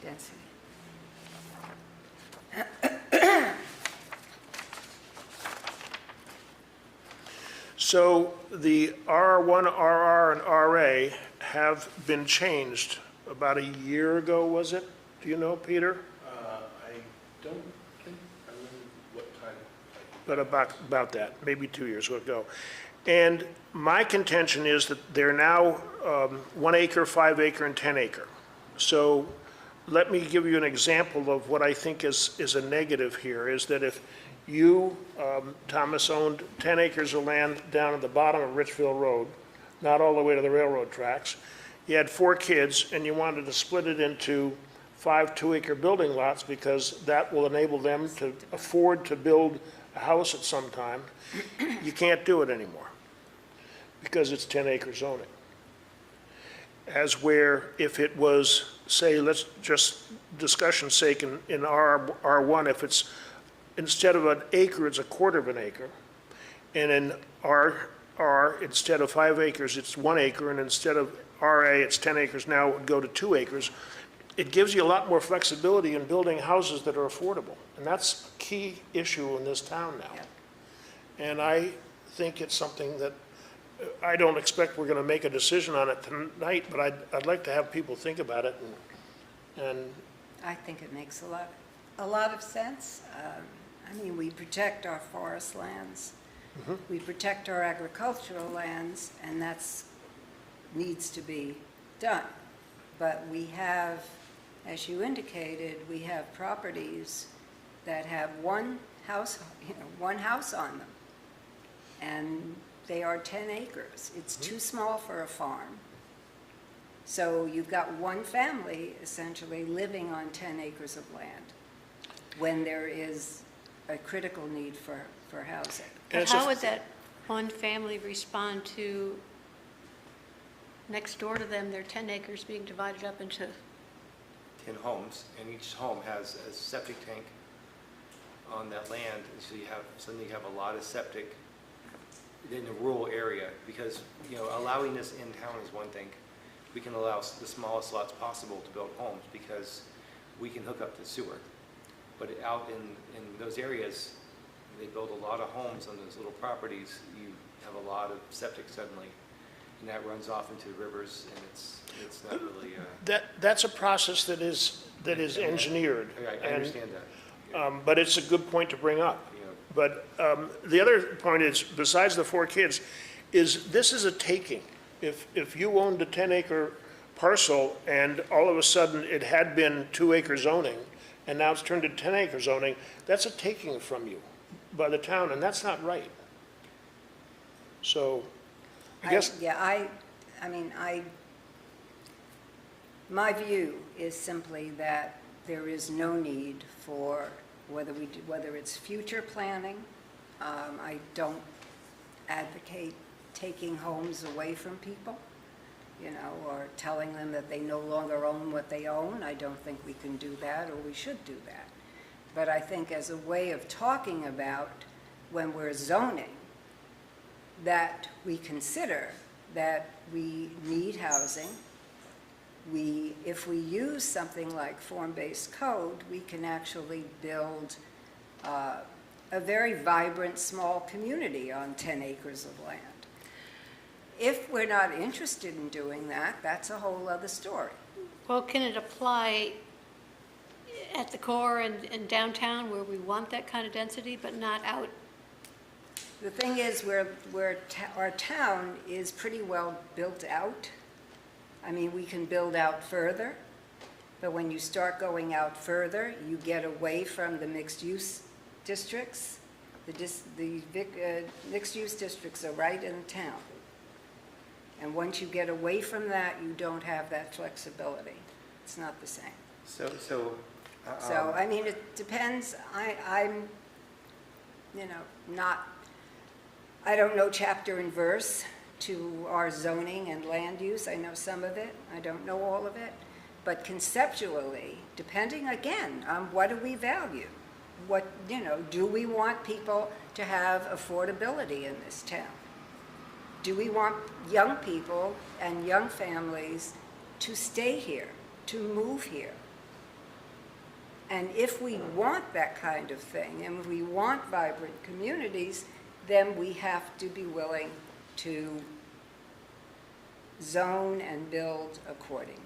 Density. So the R1, RR, and RA have been changed about a year ago, was it? Do you know, Peter? I don't think, I remember what time. But about that, maybe 2 years ago. And my contention is that they're now 1 acre, 5 acre, and 10 acre. So let me give you an example of what I think is a negative here, is that if you, Thomas, owned 10 acres of land down at the bottom of Richville Road, not all the way to the railroad tracks, you had 4 kids, and you wanted to split it into 5 2-acre building lots because that will enable them to afford to build a house at some time, you can't do it anymore because it's 10-acre zoning. As where if it was, say, let's just discussion's sake in R1, if it's instead of an acre, it's a quarter of an acre, and in RR, instead of 5 acres, it's 1 acre, and instead of RA, it's 10 acres now, it would go to 2 acres. It gives you a lot more flexibility in building houses that are affordable, and that's a key issue in this town now. And I think it's something that, I don't expect we're going to make a decision on it tonight, but I'd like to have people think about it, and I think it makes a lot of sense. I mean, we protect our forest lands, we protect our agricultural lands, and that's needs to be done. But we have, as you indicated, we have properties that have one house on them, and they are 10 acres. It's too small for a farm. So you've got one family essentially living on 10 acres of land when there is a critical need for housing. But how would that one family respond to next door to them, their 10 acres being divided up into? 10 homes, and each home has a septic tank on that land, so suddenly you have a lot of septic in a rural area, because, allowing this in town is one thing. We can allow the smallest lots possible to build homes because we can hook up to sewer. But out in those areas, they build a lot of homes on those little properties, you have a lot of septic suddenly, and that runs off into rivers, and it's not really. that's a process that is engineered. I understand that. But it's a good point to bring up. But the other point is, besides the 4 kids, is this is a taking. If you owned a 10-acre parcel and all of a sudden it had been 2-acre zoning, and now it's turned to 10-acre zoning, that's a taking from you by the town, and that's not right. So, I guess. My view is simply that there is no need for, whether it's future planning, I don't advocate taking homes away from people, or telling them that they no longer own what they own. I don't think we can do that, or we should do that. But I think as a way of talking about when we're zoning, that we consider that we need housing. If we use something like form-based code, we can actually build a very vibrant small community on 10 acres of land. If we're not interested in doing that, that's a whole other story. Well, can it apply at the core and downtown where we want that kind of density, but not out? The thing is, our town is pretty well built out. I mean, we can build out further, but when you start going out further, you get away from the mixed-use districts. The mixed-use districts are right in town. And once you get away from that, you don't have that flexibility. It's not the same. So, I mean, it depends. I'm I don't know chapter and verse to our zoning and land use. I know some of it. I don't know all of it. But conceptually, depending again on what do we value? Do we want people to have affordability in this town? Do we want young people and young families to stay here, to move here? And if we want that kind of thing, and we want vibrant communities, then we have to be willing to zone and build accordingly.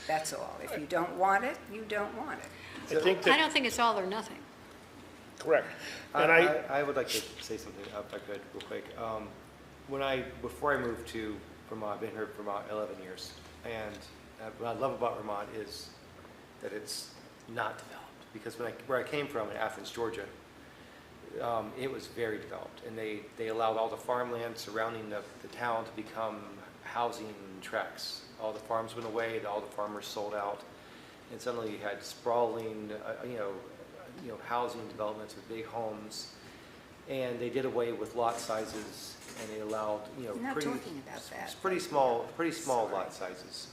That's all. If you don't want it, you don't want it. I don't think it's all or nothing. Correct. And I would like to say something, if I could, real quick. before I moved to Vermont, I've been here for Vermont 11 years. And what I love about Vermont is that it's not developed. Because where I came from in Athens, Georgia, it was very developed. And they allowed all the farmland surrounding the town to become housing tracts. All the farms went away, all the farmers sold out. And suddenly you had sprawling, housing developments with big homes. And they did away with lot sizes, and they allowed, I'm not talking about that. pretty small lot sizes.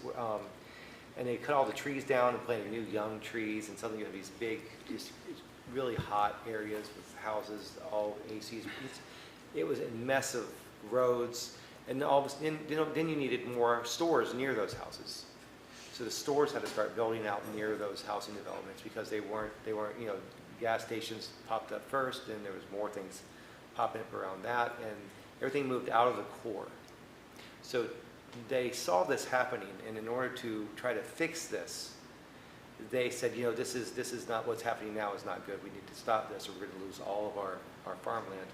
And they cut all the trees down and planted new young trees, and suddenly you have these big, just really hot areas with houses, all ACs. It was a mess of roads, and all of a sudden, then you needed more stores near those houses. So the stores had to start building out near those housing developments because they weren't, gas stations popped up first, and there was more things popping up around that, and everything moved out of the core. So they saw this happening, and in order to try to fix this, they said, this is not what's happening now is not good. We need to stop this, or we're going to lose all of our farmland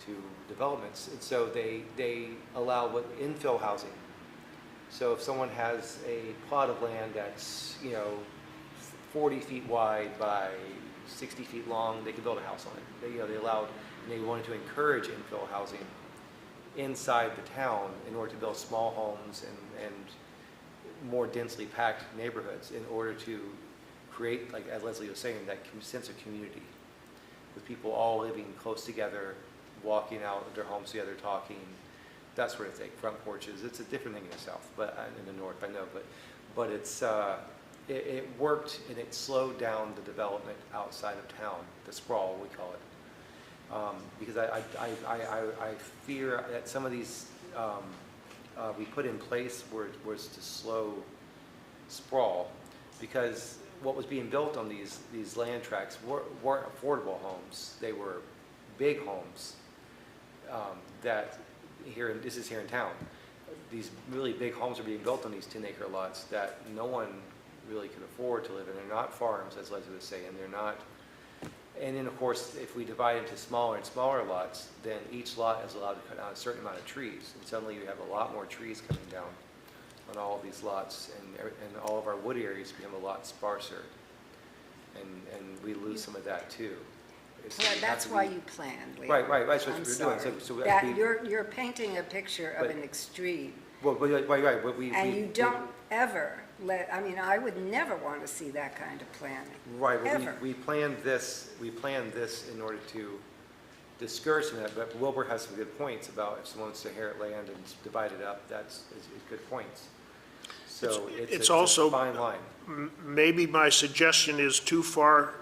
to developments. And so they allow infill housing. So if someone has a plot of land that's 40 feet wide by 60 feet long, they can build a house on it. They allowed, and they wanted to encourage infill housing inside the town in order to build small homes and more densely packed neighborhoods in order to create, like as Leslie was saying, that sense of community with people all living close together, walking out of their homes together, talking, that sort of thing, front porches. It's a different thing in the south, but in the north, I know, but it's, it worked, and it slowed down the development outside of town, the sprawl, we call it. Because I fear that some of these we put in place was to slow sprawl, because what was being built on these land tracts weren't affordable homes. They were big homes that this is here in town. These really big homes are being built on these 10-acre lots that no one really can afford to live in. They're not farms, as Leslie was saying. They're not. And then, of course, if we divide into smaller and smaller lots, then each lot is allowed to cut down a certain amount of trees. And suddenly you have a lot more trees coming down on all of these lots, and all of our wood areas become a lot sparser. And we lose some of that, too. Well, that's why you planned, Leo. Right. That's what I'm we're sorry. doing. So That you're painting a picture of an extreme. Well, right. But And you don't ever I would never want to see that kind of planning. Right, well, Ever. we planned this in order to discourage some of that, but Wilbur has some good points about if someone wants to inherit land and divide it up, that's good points. So it's also a fine line. Maybe my suggestion is too far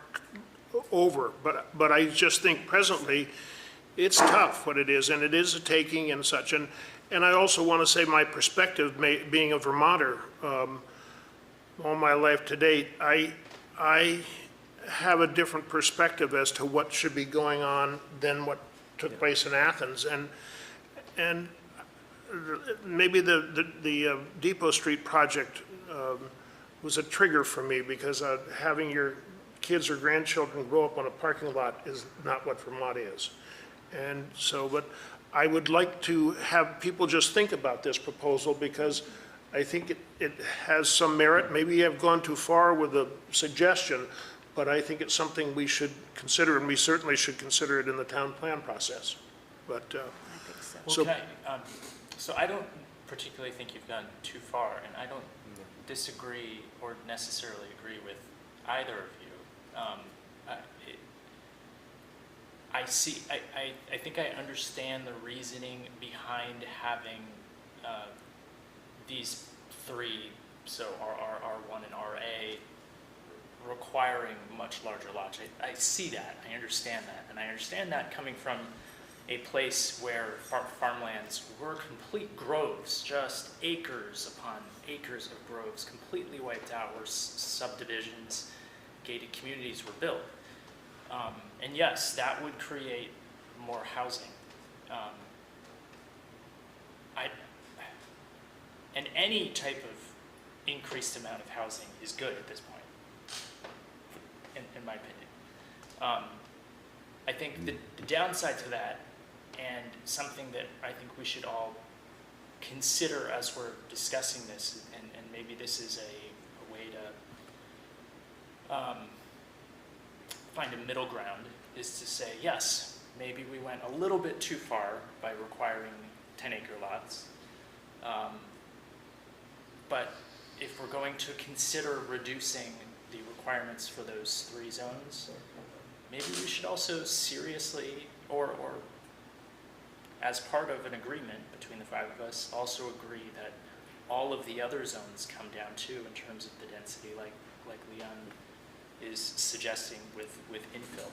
over, but I just think presently it's tough what it is, and it is a taking and such. And I also want to say my perspective, being a Vermonter, all my life to date, I have a different perspective as to what should be going on than what took place in Athens. And maybe the Depot Street project was a trigger for me, because having your kids or grandchildren grow up on a parking lot is not what Vermont is. And so, but I would like to have people just think about this proposal, because I think it has some merit. Maybe I've gone too far with the suggestion, but I think it's something we should consider, and we certainly should consider it in the town plan process. But, I think so. Well, so, so I don't particularly think you've gone too far, and I don't disagree or necessarily agree with either of you. I think I understand the reasoning behind having these three, so R1 and RA, requiring much larger lots. I see that, I understand that, and I understand that coming from a place where farmlands were complete groves, just acres upon acres of groves, completely wiped out, where subdivisions, gated communities were built. And yes, that would create more housing. And any type of increased amount of housing is good at this point, in my opinion. I think the downside to that and something that I think we should all consider as we're discussing this, and maybe this is a way to find a middle ground, is to say, yes, maybe we went a little bit too far by requiring 10-acre lots. But if we're going to consider reducing the requirements for those 3 zones, maybe we should also seriously, or as part of an agreement between the 5 of us, also agree that all of the other zones come down too in terms of the density, like Leon is suggesting with infill.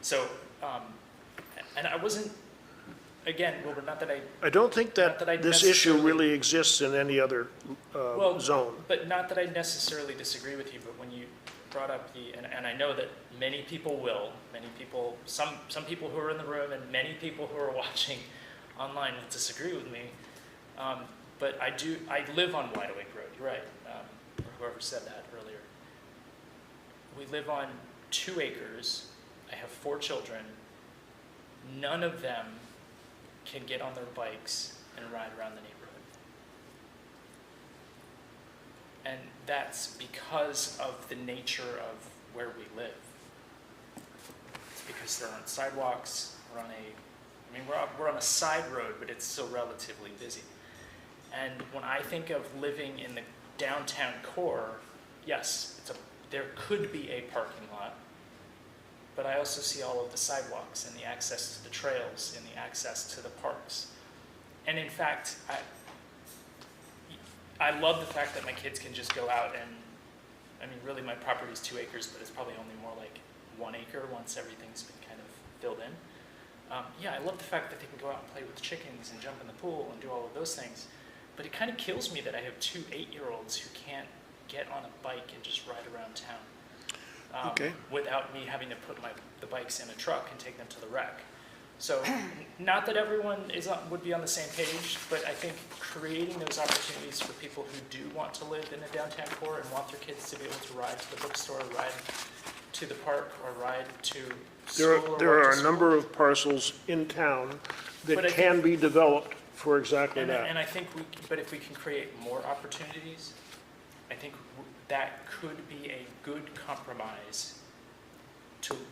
So, and I wasn't, again, Wilbur, not that I I don't think Not that I that this issue necessarily- really exists in any other zone. But not that I necessarily disagree with you, but when you brought up and I know that many people will, some people who are in the room and many people who are watching online will disagree with me. But I live on Wide Awake Road, you're right, or whoever said that earlier. We live on 2 acres, I have 4 children, none of them can get on their bikes and ride around the neighborhood. And that's because of the nature of where we live. It's because there aren't sidewalks, we're on a side road, but it's still relatively busy. And when I think of living in the downtown core, yes, there could be a parking lot, but I also see all of the sidewalks and the access to the trails and the access to the parks. And in fact, I love the fact that my kids can just go out and, really my property is 2 acres, but it's probably only more like 1 acre once everything's been kind of filled in. I love the fact that they can go out and play with chickens and jump in the pool and do all of those things. But it kind of kills me that I have 2 8-year-olds who can't get on a bike and just ride around town. Okay. Without me having to put the bikes in a truck and take them to the wreck. So, not that everyone would be on the same page, but I think creating those opportunities for people who do want to live in a downtown core and want their kids to be able to ride to the bookstore, ride to the park, or ride to school. There are a number of parcels in town that But I can be developed for exactly And that. I think but if we can create more opportunities, I think that could be a good compromise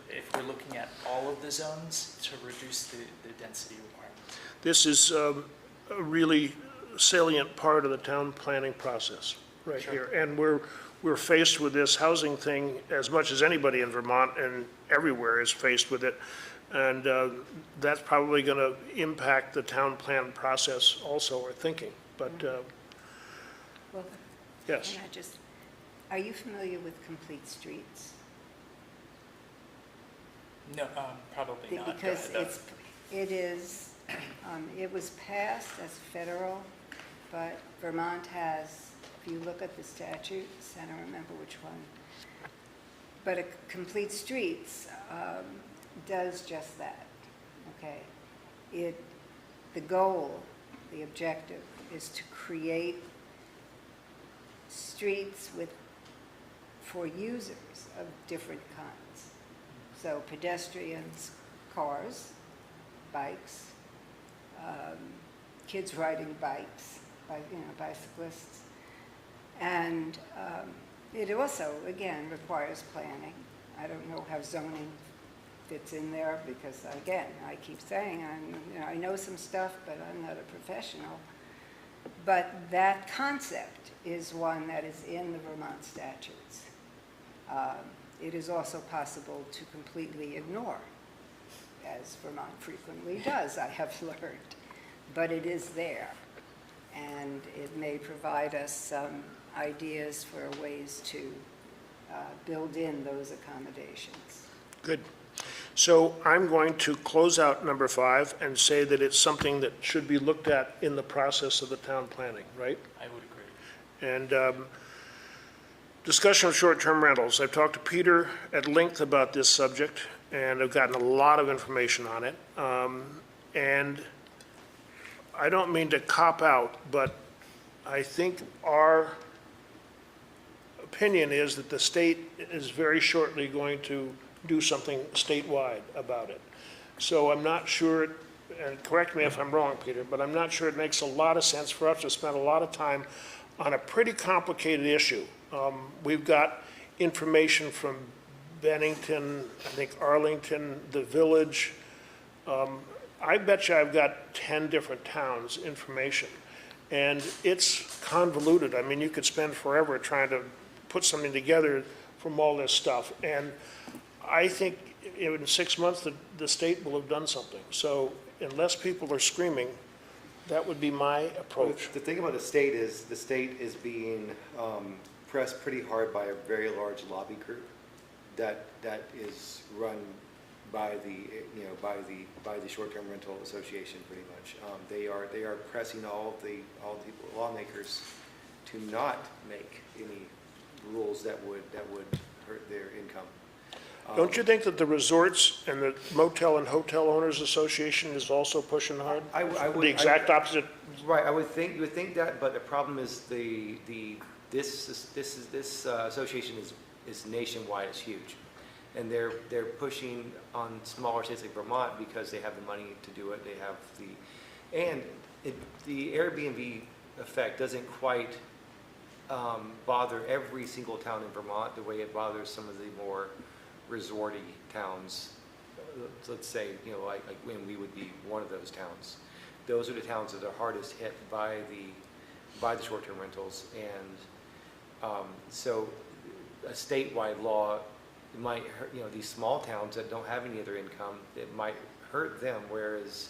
if we're looking at all of the zones to reduce the density requirements. This is a really salient part of the town planning process right Sure. here. And we're faced with this housing thing as much as anybody in Vermont and everywhere is faced with it. And that's probably going to impact the town plan process also, or thinking. But Well, yes, can I just, are you familiar with Complete Streets? No, probably not. Go Because ahead, though. it was passed as federal, but Vermont has, if you look at the statutes, I don't remember which one, but a Complete Streets does just that, okay? The goal, the objective, is to create streets for users of different kinds. So pedestrians, cars, bikes, kids riding bikes, bicyclists. And it also, again, requires planning. I don't know how zoning fits in there because, again, I keep saying I know some stuff, but I'm not a professional. But that concept is one that is in the Vermont statutes. It is also possible to completely ignore, as Vermont frequently does, I have learned. But it is there, and it may provide us some ideas for ways to build in those accommodations. good. So I'm going to close out number 5 and say that it's something that should be looked at in the process of the town planning, right? I would agree. And discussion of short-term rentals. I've talked to Peter at length about this subject, and I've gotten a lot of information on it. And I don't mean to cop out, but I think our opinion is that the state is very shortly going to do something statewide about it. So I'm not sure and correct me if I'm wrong, Peter, but I'm not sure it makes a lot of sense for us to spend a lot of time on a pretty complicated issue. We've got information from Bennington, I think Arlington, the Village. I bet you I've got 10 different towns' information. And it's convoluted. I mean, you could spend forever trying to put something together from all this stuff. And I think in 6 months, the state will have done something. So unless people are screaming, that would be my approach. The thing about the state is being pressed pretty hard by a very large lobby group that is run by the short-term rental association pretty much. They are pressing all the lawmakers to not make any rules that would hurt their income. Don't you think that the resorts and the motel and hotel owners association is also pushing hard? I would- The exact opposite. Right, you would think that, but the problem is this association is nationwide, it's huge. And they're pushing on smaller states like Vermont because they have the money to do it, they have the Airbnb effect doesn't quite bother every single town in Vermont the way it bothers some of the more resorty towns. Let's say, like when we would be one of those towns. Those are the towns that are hardest hit by the short-term rentals, and so a statewide law might hurt, these small towns that don't have any other income, it might hurt them, whereas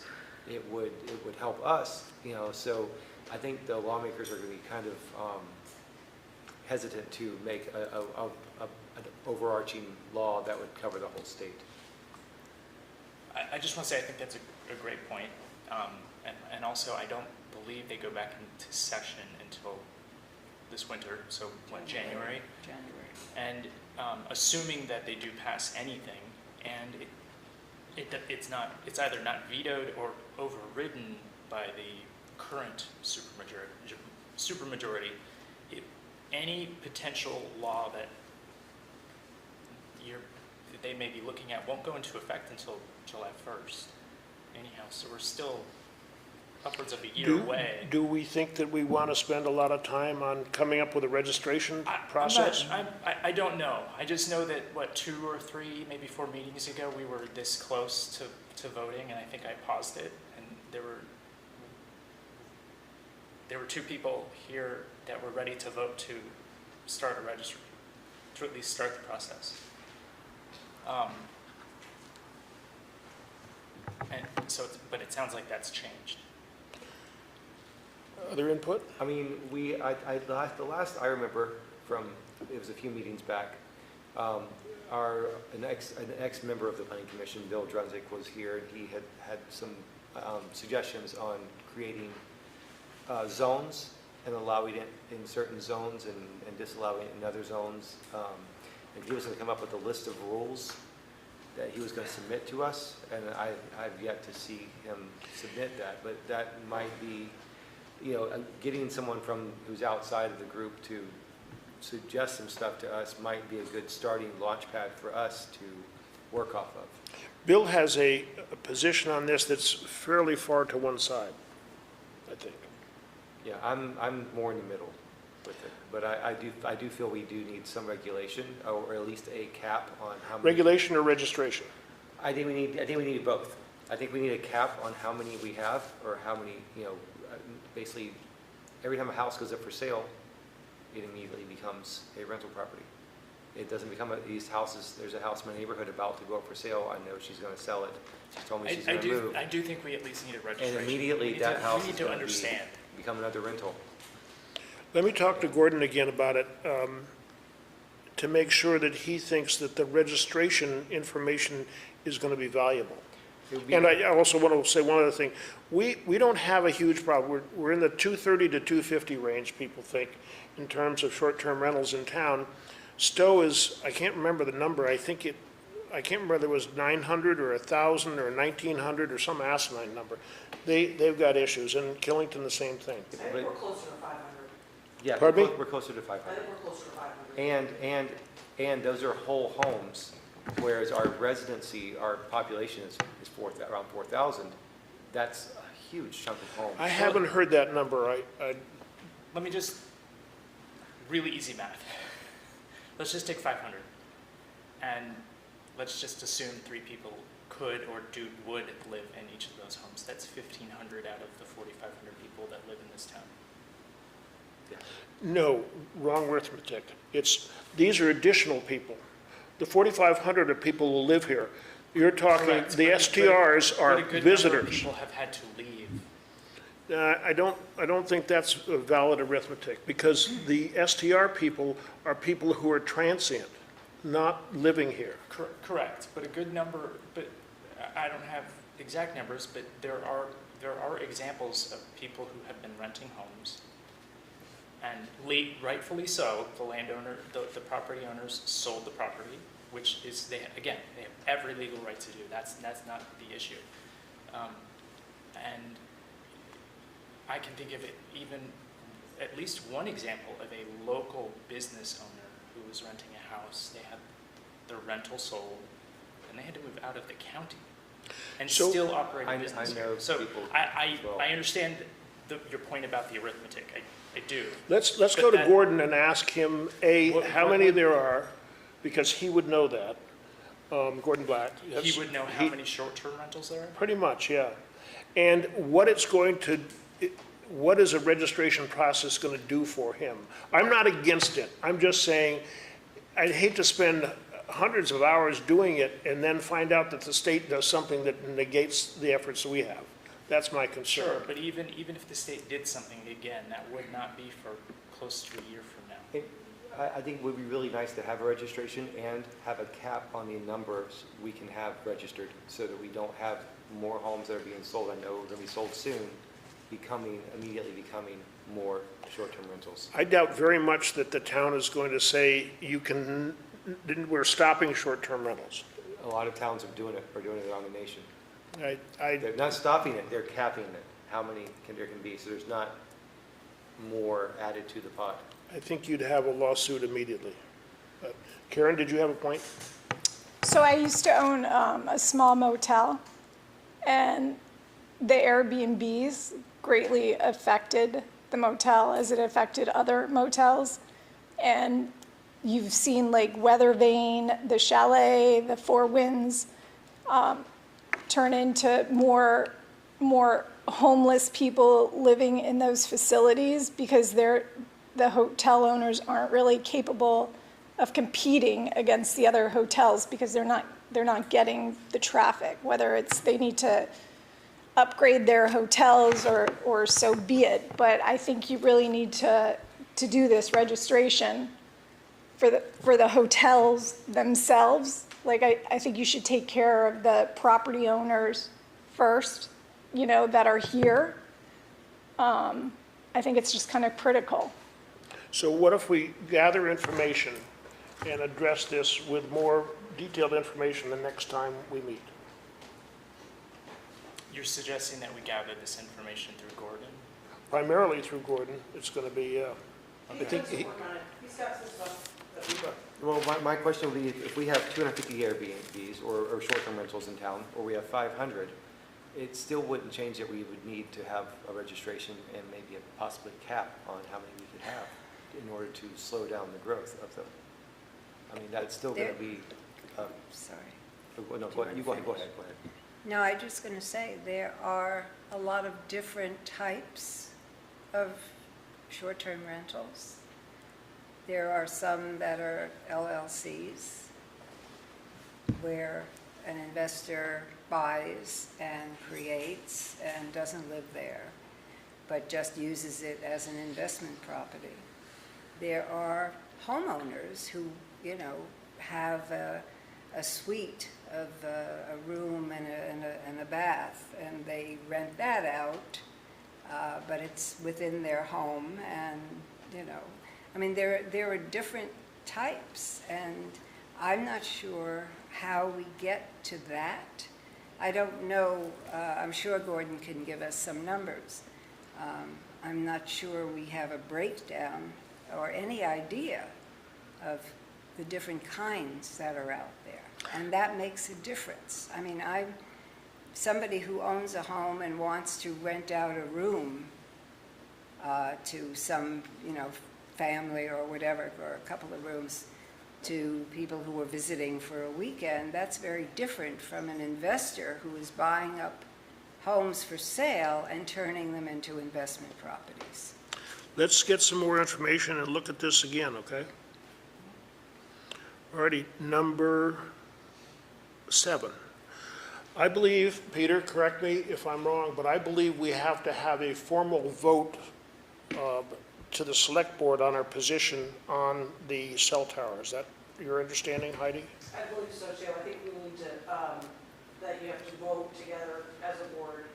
it would help us, so I think the lawmakers are going to be kind of hesitant to make an overarching law that would cover the whole state. I just want to say, I think that's a great point. And also, I don't believe they go back into session until this winter, so what, January? January. And assuming that they do pass anything, and it's either not vetoed or overridden by the current supermajority, any potential law that they may be looking at won't go into effect until July 1st anyhow, so we're still upwards of a year away. Do we think that we want to spend a lot of time on coming up with a registration process? I don't know. I just know that, 2 or 3, maybe 4 meetings ago, we were this close to voting, and I think I paused it, and there were 2 people here that were ready to vote to start a registry, to at least start the process. And so, but it sounds like that's changed. Other input? I mean, the last I remember from, it was a few meetings back, an ex-member of the Planning Commission, Bill Drunzik, was here, and he had some suggestions on creating zones and allowing it in certain zones and disallowing it in other zones. And he was going to come up with a list of rules that he was going to submit to us, and I've yet to see him submit that, but that might be, getting someone who's outside of the group to suggest some stuff to us might be a good starting launch pad for us to work off of. Bill has a position on this that's fairly far to one side, I think. Yeah, I'm more in the middle with it, but I do feel we do need some regulation, or at least a cap on how many. Regulation or registration? I think we need both. I think we need a cap on how many we have, or how many, basically, every time a house goes up for sale, it immediately becomes a rental property. It doesn't become these houses. There's a house in my neighborhood about to go up for sale. I know she's going to sell it. She told me she's going to move. I do think we at least need a registration. And immediately that house we need is to going to understand. become another rental. Let me talk to Gordon again about it, to make sure that he thinks that the registration information is going to be valuable. And I also want to say one other thing. We don't have a huge problem. We're in the 230 to 250 range, people think, in terms of short-term rentals in town. Stowe is, I can't remember the number. I can't remember whether it was 900 or 1,000 or 1,900 or some asinine number. They've got issues, and Killington the same thing. I think we're closer to 500. Yeah, Pardon me? we're closer to I 500. think we're closer to 500. And those are whole homes, whereas our population is around 4,000. that's a huge chunk of homes. I haven't heard that number. Let me just, really easy math. Let's just take 500. And let's just assume 3 people could or would live in each of those homes. That's 1,500 out of the 4,500 people that live in this town. No, wrong arithmetic. These are additional people. The 4,500 are people who live here. You're talking, Correct, the but- STRs But are a good number of visitors. people have had to leave. I don't think that's a valid arithmetic, because the STR people are people who are transient, not living here. Correct, but a good number, but I don't have exact numbers, but there are examples of people who have been renting homes. And rightfully so, the landowner, the property owners sold the property, which is, they have every legal right to do. That's not the issue. And I can think of it even at least one example of a local business owner who was renting a house. They had their rental sold, and they had to move out of the county and So- still operate a business. I know So people I as well. understand your point about the arithmetic. I do. Let's But go to that- Gordon and ask him, how many there are, because he would know that. Gordon Black. He would know how many short-term rentals there are? Pretty much, yeah. And what is a registration process going to do for him? I'm not against it. I'm just saying, I'd hate to spend hundreds of hours doing it and then find out that the state does something that negates the efforts we have. That's my concern. Sure, but even if the state did something, again, that would not be for close to a year from now. I think it would be really nice to have a registration and have a cap on the numbers we can have registered, so that we don't have more homes that are being sold. I know are going to be sold soon, immediately becoming more short-term rentals. I doubt very much that the town is going to say, we're stopping short-term rentals. A lot of towns are doing it around the nation. I They're not stopping it, they're capping it, how many there can be, so there's not more added to the pot. I think you'd have a lawsuit immediately. Karen, did you have a point? So I used to own a small motel, and the Airbnbs greatly affected the motel as it affected other motels. And you've seen like Weather Vane, the Chalet, the Four Winds turn into more homeless people living in those facilities because the hotel owners aren't really capable of competing against the other hotels because they're not getting the traffic, whether it's they need to upgrade their hotels or so be it. But I think you really need to do this registration for the hotels themselves. Like, I think you should take care of the property owners first, that are here. I think it's just kind of critical. So what if we gather information and address this with more detailed information the next time we meet? You're suggesting that we gather this information through Gordon? Primarily through Gordon. It's going to be, I He think, does work on it. He's got some stuff that we Well, my question would be, if we have 250 Airbnbs or short-term rentals in town, or we have 500, it still wouldn't change that we would need to have a registration and maybe a possibly cap on how many we could have in order to slow down the growth of them. I mean, that's still going to be, Sorry. no, go ahead, go ahead. No, I'm just going to say, there are a lot of different types of short-term rentals. There are some that are LLCs, where an investor buys and creates and doesn't live there, but just uses it as an investment property. There are homeowners who, have a suite of a room and a bath, and they rent that out, but it's within their home, and, I mean, there are different types, and I'm not sure how we get to that. I don't know, I'm sure Gordon can give us some numbers. I'm not sure we have a breakdown or any idea of the different kinds that are out there, and that makes a difference. I mean, somebody who owns a home and wants to rent out a room to some, family or whatever, or a couple of rooms, to people who are visiting for a weekend, that's very different from an investor who is buying up homes for sale and turning them into investment properties. Let's get some more information and look at this again, okay? Alrighty, number 7. I believe, Peter, correct me if I'm wrong, but I believe we have to have a formal vote to the select board on our position on the cell tower. Is that your understanding, Heidi? I believe so too. I think we need to, that you have to vote together as a board.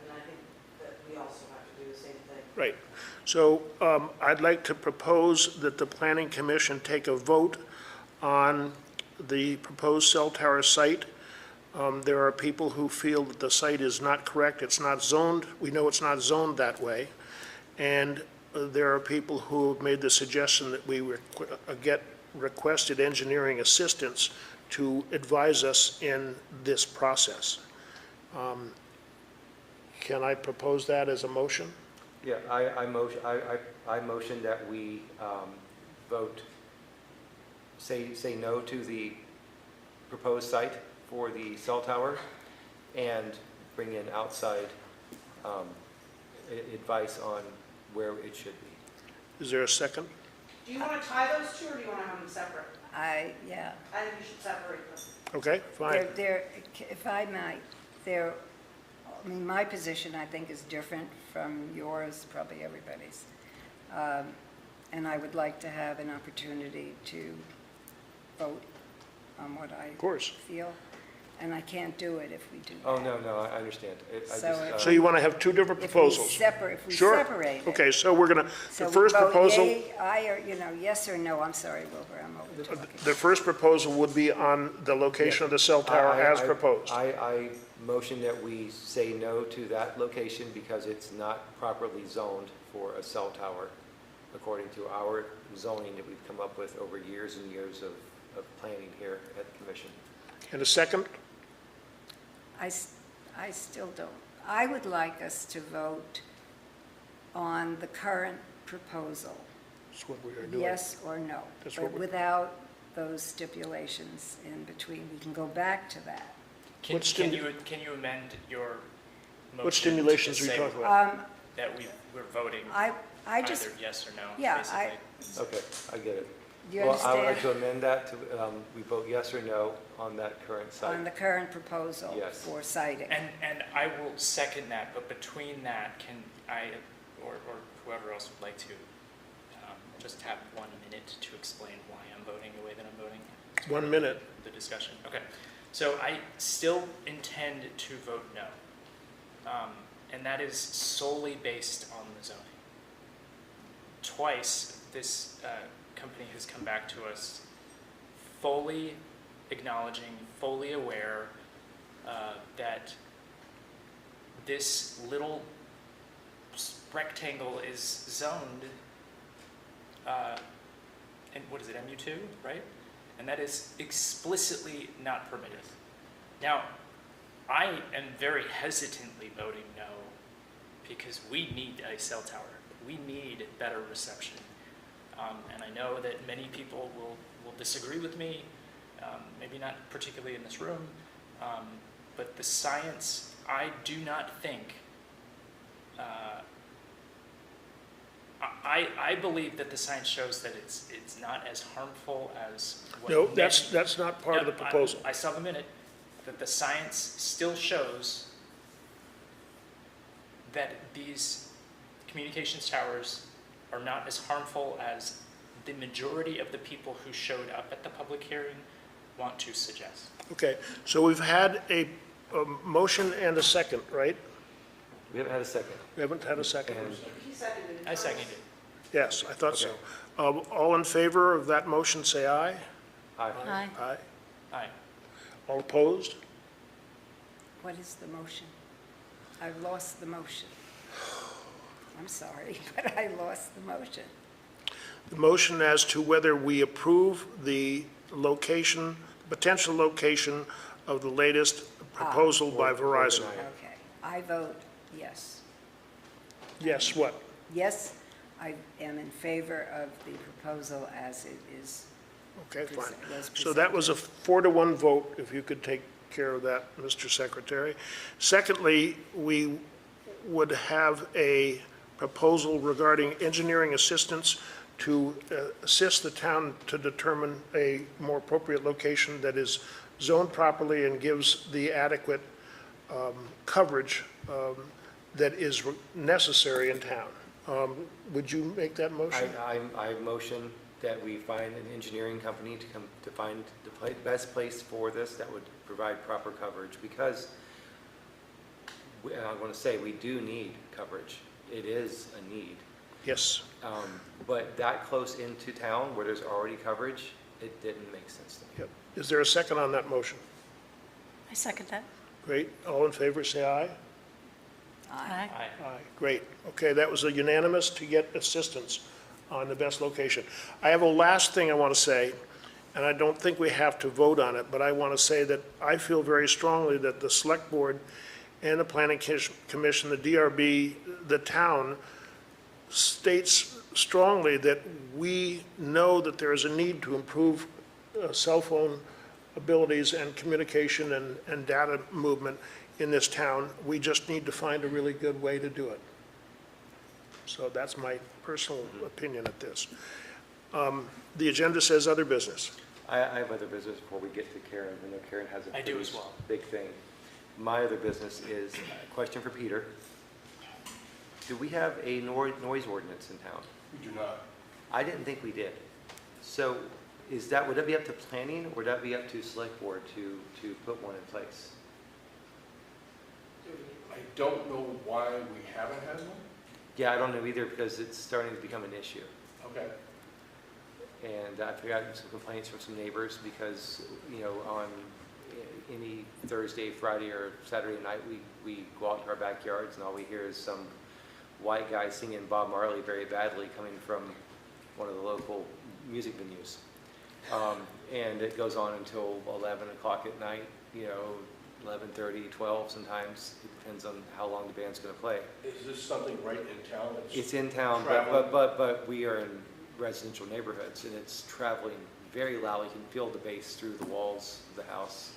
And I think that we also have to do the same thing. Right. So I'd like to propose that the planning commission take a vote on the proposed cell tower site. There are people who feel that the site is not correct, it's not zoned. We know it's not zoned that way. And there are people who have made the suggestion that we get requested engineering assistance to advise us in this process. Can I propose that as a motion? Yeah, I motion that we vote, say no to the proposed site for the cell tower and bring in outside advice on where it should be. Is there a second? Do you want to tie those two, or do you want to have them separate? Yeah. I think you should separate them. Okay, fine. If I might, my position, I think, is different from yours, probably everybody's. And I would like to have an opportunity to vote on what I Of course. feel. And I can't do it if we do that. Oh, no, I understand. So you want to have two different proposals? If we Sure. separate it. Okay, so we're going to, So the we first vote proposal, yea, aye, or, yes or no. I'm sorry, Wilbur, I'm over talking. the first proposal would be on the location of the cell tower as proposed. I motion that we say no to that location because it's not properly zoned for a cell tower, according to our zoning that we've come up with over years and years of planning here at the commission. And a second? I still don't. I would like us to vote on the current proposal, That's what we are doing. yes or no, That's but what we- without those stipulations in between. We can go back to that. Can you amend your motion? What stimulations to are you say talking about? That we're voting I just, either yes or no, yeah, basically? Okay, I get it. you Well, I would like understand? to amend that to, we vote yes or no on that current site. On the current proposal Yes. for siting. And I will second that, but between that, can I, or whoever else would like to, just have 1 minute to explain why I'm voting the way that I'm voting? 1 minute. The discussion, okay. So I still intend to vote no. And that is solely based on the zoning. Twice, this company has come back to us fully acknowledging, fully aware that this little rectangle is zoned, and what is it, MU2, right? And that is explicitly not permitted. Now, I am very hesitantly voting no because we need a cell tower. We need better reception. And I know that many people will disagree with me, maybe not particularly in this room, but the science, I do not think, I believe that the science shows that it's not as harmful as what No, many- that's not part of the Yep, proposal. I still have a minute, that the science still shows that these communications towers are not as harmful as the majority of the people who showed up at the public hearing want to suggest. Okay, so we've had a motion and a second, right? We haven't had a second. We haven't had a second? And He seconded it. I second it. Yes, I thought so. All in favor of that motion, say aye. I, Aye. Aye. Aye. All opposed? What is the motion? I've lost the motion. I'm sorry, but I lost the motion. The motion as to whether we approve the location, potential location of the latest proposal by Or Verizon. deny it. Okay, I vote yes. Yes, what? Yes, I am in favor of the proposal as it is. Okay, fine. Was So that was a presented. 4-to-1 vote, if you could take care of that, Mr. Secretary. Secondly, we would have a proposal regarding engineering assistance to assist the town to determine a more appropriate location that is zoned properly and gives the adequate coverage that is necessary in town. Would you make that motion? I motion that we find an engineering company to come to find the best place for this that would provide proper coverage, because I want to say, we do need coverage. It is a need. Yes. But that close into town where there's already coverage, it didn't make sense to me. Yep. Is there a second on that motion? I second that. Great. All in favor, say aye. Aye. Aye. Aye. Great. Okay, that was a unanimous to get assistance on the best location. I have a last thing I want to say, and I don't think we have to vote on it, but I want to say that I feel very strongly that the Select Board and the Planning Commission, the DRB, the town, states strongly that we know that there is a need to improve cell phone abilities and communication and data movement in this town. We just need to find a really good way to do it. So that's my personal opinion at this. The agenda says other business. I have other business before we get to Karen. I know Karen has a I do pretty as well. big thing. My other business is a question for Peter. Do we have a noise ordinance in town? We do not. I didn't think we did. So is that, would that be up to planning, or would that be up to select board to put one in place? I don't know why we haven't had one. Yeah, I don't know either, because it's starting to become an issue. Okay. And I've gotten some complaints from some neighbors because, you know, on any Thursday, Friday, or Saturday night, we go out to our backyards and all we hear is some white guy singing Bob Marley very badly coming from one of the local music venues. And it goes on until 11 o'clock at night, you know, 11:30, 12 sometimes. It depends on how long the band's going to play. Is this something right in town? It's in town, Traveling. but we are in residential neighborhoods, and it's traveling very loud. You can feel the bass through the walls of the house.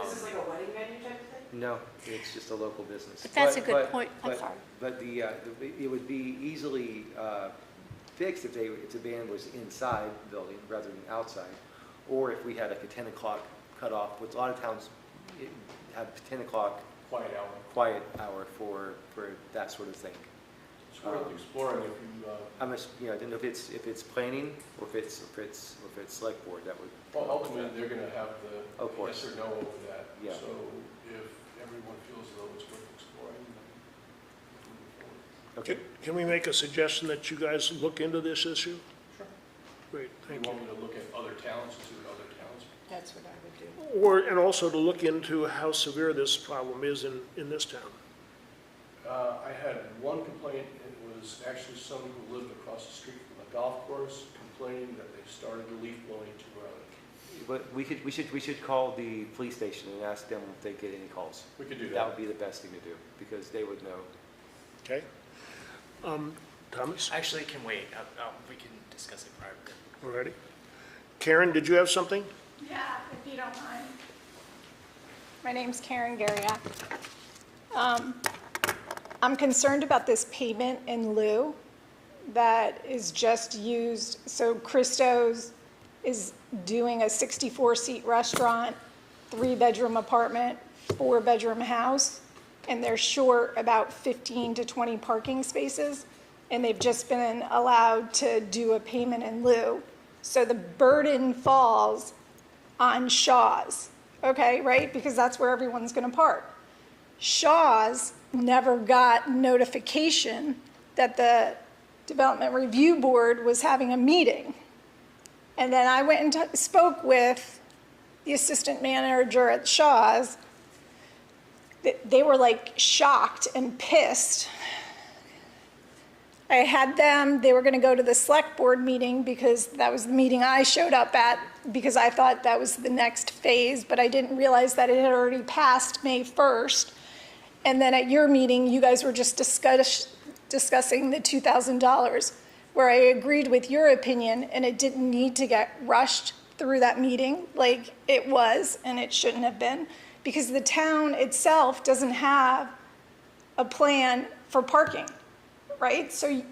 Is this like a wedding venue type of thing? No, it's just a local business. But that's a good point. I'm but- sorry. But it would be easily fixed if the band was inside the building rather than outside, or if we had like a 10 o'clock cutoff, which a lot of towns have 10 o'clock Quiet hour. quiet hour for that sort of thing. It's worth exploring if you, I didn't know if it's planning or if it's select board, that would. well, ultimately, they're going to have the Of course. yes or no over that. Yeah. So if everyone feels as though it's worth exploring, then move forward. Okay. Can we make a suggestion that you guys look into this issue? Sure. Great, You thank you. want me to look at other towns and see what other towns? That's what I would do. And also to look into how severe this problem is in this town. I had one complaint. It was actually someone who lived across the street from a golf course complaining that they started the leaf blowing too early. But we should call the police station and ask them if they get any calls. We could do That that. would be the best thing to do, because they would know. Okay? Thomas, Actually, it can wait. We can discuss it prior to. all ready? Karen, did you have something? Yeah, if you don't mind. My name's Karen Gariak. I'm concerned about this payment in lieu that is just used. So Christo's is doing a 64-seat restaurant, 3-bedroom apartment, 4-bedroom house, and they're short about 15 to 20 parking spaces, and they've just been allowed to do a payment in lieu. So the burden falls on Shaw's, okay, right? Because that's where everyone's going to park. Shaw's never got notification that the Development Review Board was having a meeting. And then I went and spoke with the assistant manager at Shaw's. They were like shocked and pissed I had them, they were gonna go to the select board meeting because that was the meeting I showed up at because I thought that was the next phase, but I didn't realize that it had already passed May 1st. And then at your meeting, you guys were just discussing the $2,000, where I agreed with your opinion and it didn't need to get rushed through that meeting like it was, and it shouldn't have been, because the town itself doesn't have a plan for parking, right? So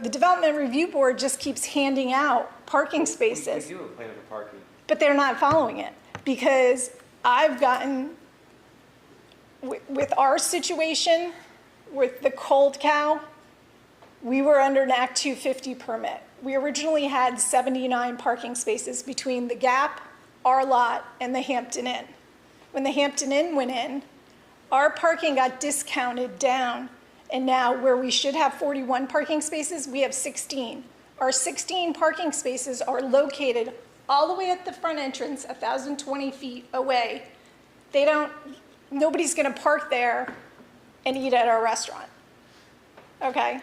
the Development Review Board just keeps handing out parking spaces, We do have a plan for parking. but they're not following it. Because I've gotten, with our situation, with the Cold Cow, we were under an Act 250 permit. We originally had 79 parking spaces between the Gap, our lot, and the Hampton Inn. When the Hampton Inn went in, our parking got discounted down, and now where we should have 41 parking spaces, we have 16. Our 16 parking spaces are located all the way at the front entrance, 1,020 feet away. Nobody's gonna park there and eat at our restaurant, okay?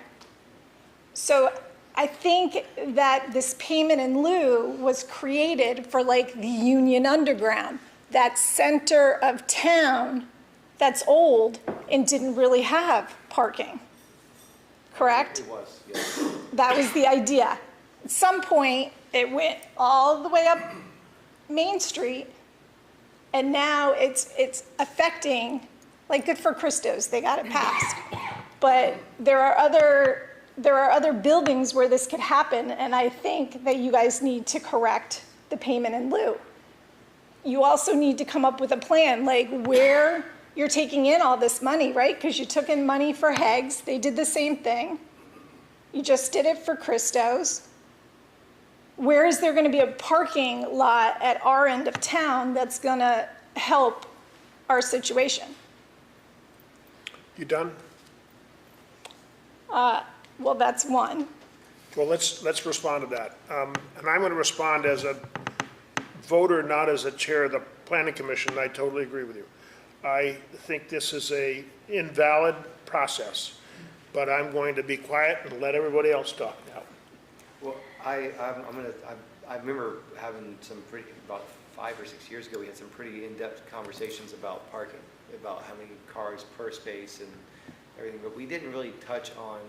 So I think that this payment in lieu was created for like the Union Underground, that center of town that's old and didn't really have parking, correct? It was, yes. That was the idea. At some point, it went all the way up Main Street, and now it's affecting, like, good for Christos, they got it passed. But there are other buildings where this could happen, and I think that you guys need to correct the payment in lieu. You also need to come up with a plan, like where you're taking in all this money, right? Because you took in money for Heggs, they did the same thing. You just did it for Christos. Where is there gonna be a parking lot at our end of town that's gonna help our situation? You done? Well, that's one. Well, let's respond to that. And I'm going to respond as a voter, not as a chair of the planning commission. I totally agree with you. I think this is a invalid process, but I'm going to be quiet and let everybody else talk now. Well, I remember having about 5 or 6 years ago, we had some pretty in-depth conversations about parking, about how many cars per space and everything, but we didn't really touch on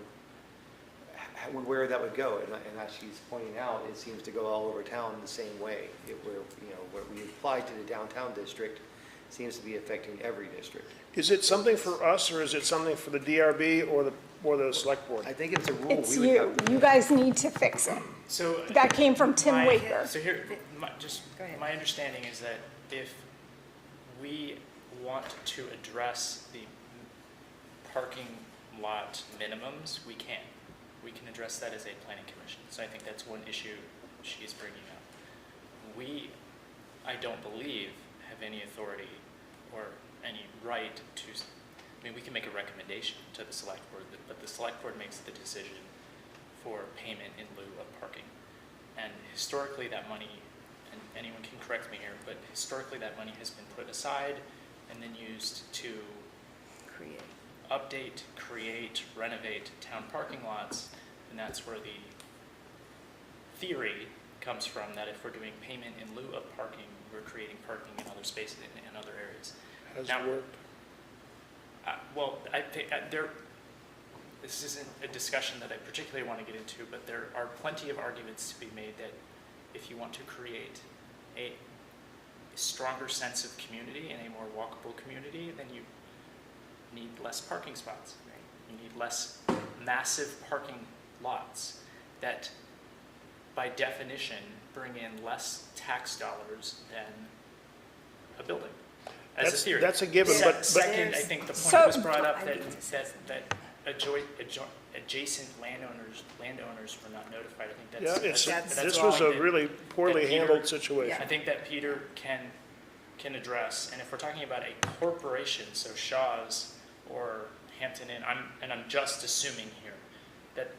where that would go. And as she's pointing out, it seems to go all over town the same way. What we applied to the downtown district seems to be affecting every district. Is it something for us, or is it something for the DRB or the select board? I think it's a rule. It's we would you. have- You guys need to fix it. So. That came from Tim my- Waker. So here, Go ahead. my understanding is that if we want to address the parking lot minimums, we can. We can address that as a planning commission. So I think that's one issue she's bringing up. We, I don't believe, have any authority or any right to, I mean, we can make a recommendation to the select board, but the select board makes the decision for payment in lieu of parking. And historically that money, and anyone can correct me here, but historically that money has been put aside and then used to Create. update, create, renovate town parking lots, and that's where the theory comes from, that if we're doing payment in lieu of parking, we're creating parking in other spaces, in other areas. Has Now- it worked? Well, I think this isn't a discussion that I particularly want to get into, but there are plenty of arguments to be made that if you want to create a stronger sense of community and a more walkable community, then you need less parking spots, right? You need less massive parking lots that, by definition, bring in less tax dollars than a building, as a That's- theory. that's a given, but- Second, I think the So- point was brought up I that, think this that adjacent landowners were not notified. I think Yeah, that's this wrong was a that- really poorly that Peter- handled situation. I think that Peter can address, and if we're talking about a corporation, so Shaw's or Hampton Inn, I'm just assuming here, that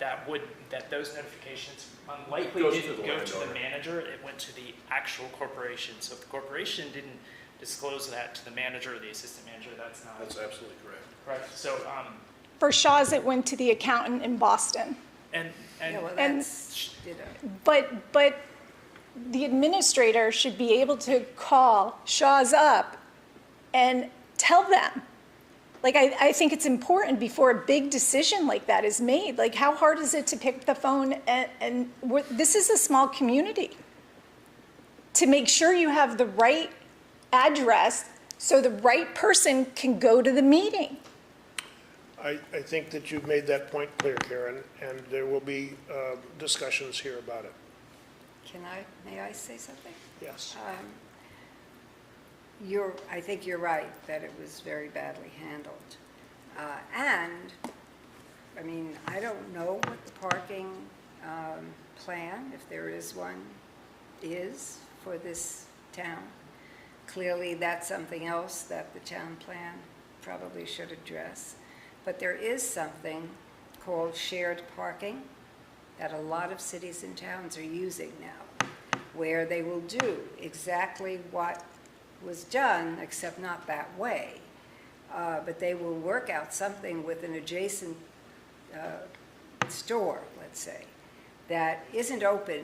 those notifications unlikely Goes to didn't the go to the landowner. manager, it went to the actual corporation. So if the corporation didn't disclose that to the manager or the assistant manager, that's not That's absolutely correct. correct. So, For Shaw's, it went to the accountant in Boston. And, Yeah, well, And- that's, you know. But the administrator should be able to call Shaw's Up and tell them. Like, I think it's important before a big decision like that is made. Like, how hard is it to pick the phone this is a small community. To make sure you have the right address so the right person can go to the meeting. I think that you've made that point clear, Karen, and there will be discussions here about it. May I say something? Yes. I think you're right, that it was very badly handled. And, I mean, I don't know what the parking plan, if there is one, is for this town. Clearly, that's something else that the town plan probably should address. But there is something called shared parking that a lot of cities and towns are using now, where they will do exactly what was done, except not that way. But they will work out something with an adjacent store, let's say, that isn't open,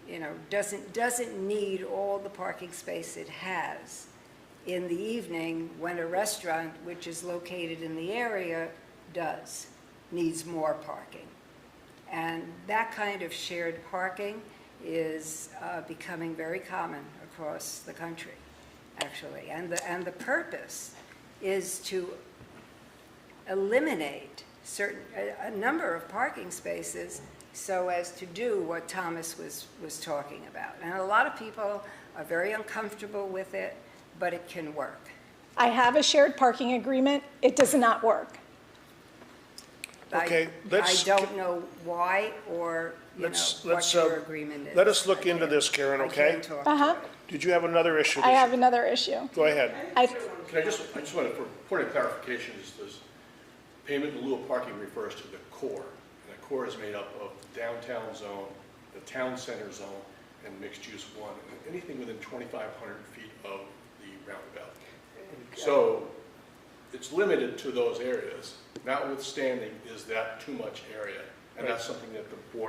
you know, doesn't need all the parking space it has in the evening, when a restaurant, which is located in the area, needs more parking. And that kind of shared parking is becoming very common across the country, actually. And the purpose is to eliminate a number of parking spaces so as to do what Thomas was talking about. And a lot of people are very uncomfortable with it, but it can work. I have a shared parking agreement. It does not work. Okay, I don't know why or, you know, what your agreement is. Let us look into this, Karen, okay? I can't talk to Uh-huh. it. Did you have another issue? I have another issue. Go ahead. I Can I just want, for point of clarification, is this payment in lieu of parking refers to the core. And the core is made up of the downtown zone, the town center zone, and mixed use one, and anything within 2,500 feet of the roundabout. So it's limited to those areas. Notwithstanding, is that too much area? And that's something that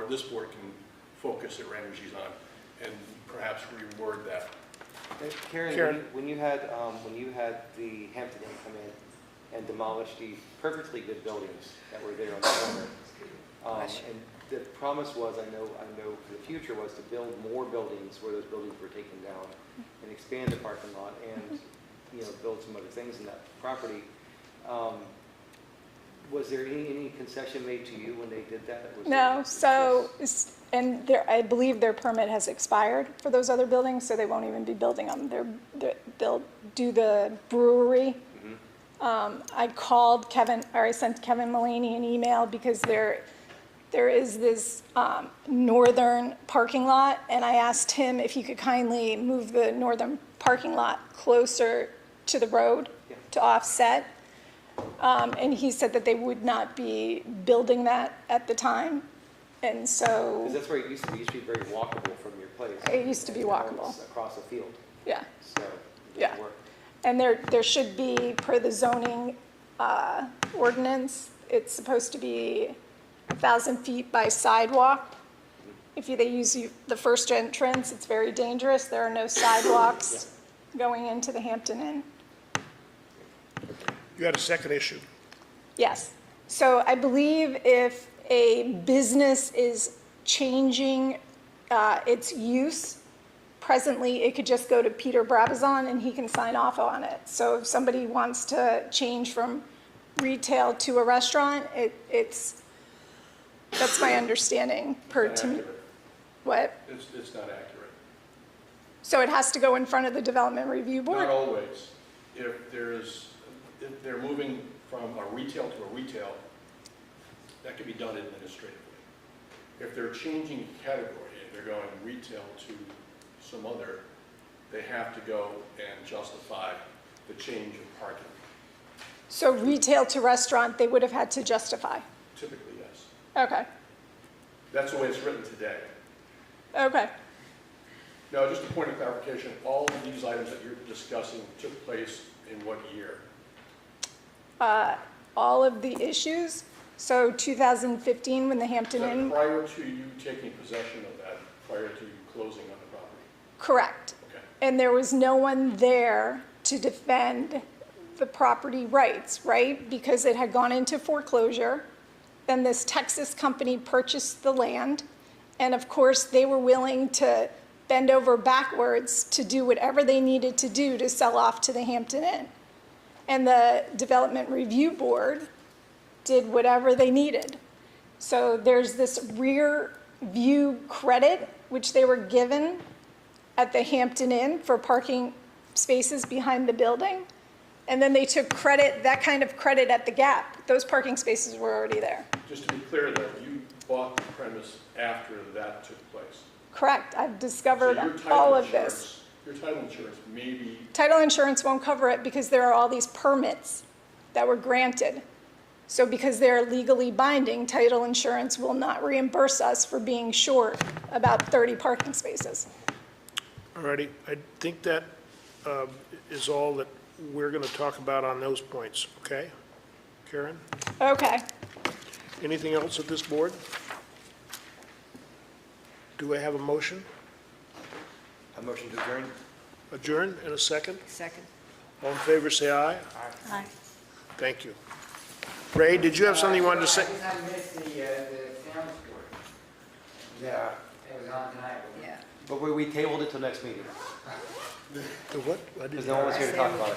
this board can focus their energies on and perhaps reword that. Karen. Karen, when you had the Hampton Inn come in and demolish the perfectly good buildings that were there on the corner, and the promise was, I know for the future, was to build more buildings where those buildings were taken down and expand the parking lot and, you know, build some other things in that property. Was there any concession made to you when they did that? No, so, and I believe their permit has expired for those other buildings, so they won't even be building them. They'll do the brewery. I called Kevin, or I sent Kevin Mulaney an email because there is this northern parking lot, and I asked him if he could kindly move the northern parking lot closer to the road to offset. And he said that they would not be building that at the time. And so, Because that's where it used to be. It used to be very walkable from your place. It used to be And now walkable. it's across a field, yeah. so it Yeah. doesn't work. And there should be, per the zoning ordinance, it's supposed to be 1,000 feet by sidewalk. If they use the first entrance, it's very dangerous. There are no sidewalks going into the Hampton Inn. You had a second issue. Yes. So I believe if a business is changing its use, presently it could just go to Peter Brabazon and he can sign off on it. So if somebody wants to change from retail to a restaurant, that's my understanding per Not to me. accurate. What? It's not accurate. So it has to go in front of the Development Review Board? Not always. If they're moving from a retail to a retail, that can be done administratively. If they're changing category, if they're going retail to some other, they have to go and justify the change of parking. So retail to restaurant, they would have had to justify? Typically, yes. Okay, That's the way it's written today. okay. Now, just a point of clarification, all of these items that you're discussing took place in what year? All of the issues, So 2015, when the Is Hampton that Inn, prior to you taking possession of that, prior to you closing on the property? correct. Okay. And there was no one there to defend the property rights, right? Because it had gone into foreclosure. Then this Texas company purchased the land. And of course, they were willing to bend over backwards to do whatever they needed to do to sell off to the Hampton Inn. And the Development Review Board did whatever they needed. So there's this rear view credit, which they were given at the Hampton Inn for parking spaces behind the building. And then they took credit, that kind of credit at the Gap. Those parking spaces were already there. Just to be clear though, you bought the premise after that took place. Correct, I've So discovered your title all of insurance- this. Your title insurance may be, Title insurance won't cover it because there are all these permits that were granted. So because they're legally binding, title insurance will not reimburse us for being short about 30 parking spaces. All righty, I think that is all that we're going to talk about on those points, okay? Karen, Okay, anything else at this board? Do I have a motion? A motion to adjourn? Adjourn in a second? Second. All in favor, say aye. Aye. Thank you. Ray, did you have something you wanted to say? I think I missed the sound score. Yeah. It was on tonight. Yeah. But we tabled it till next meeting, The what? I because didn't- no one was here to talk about it.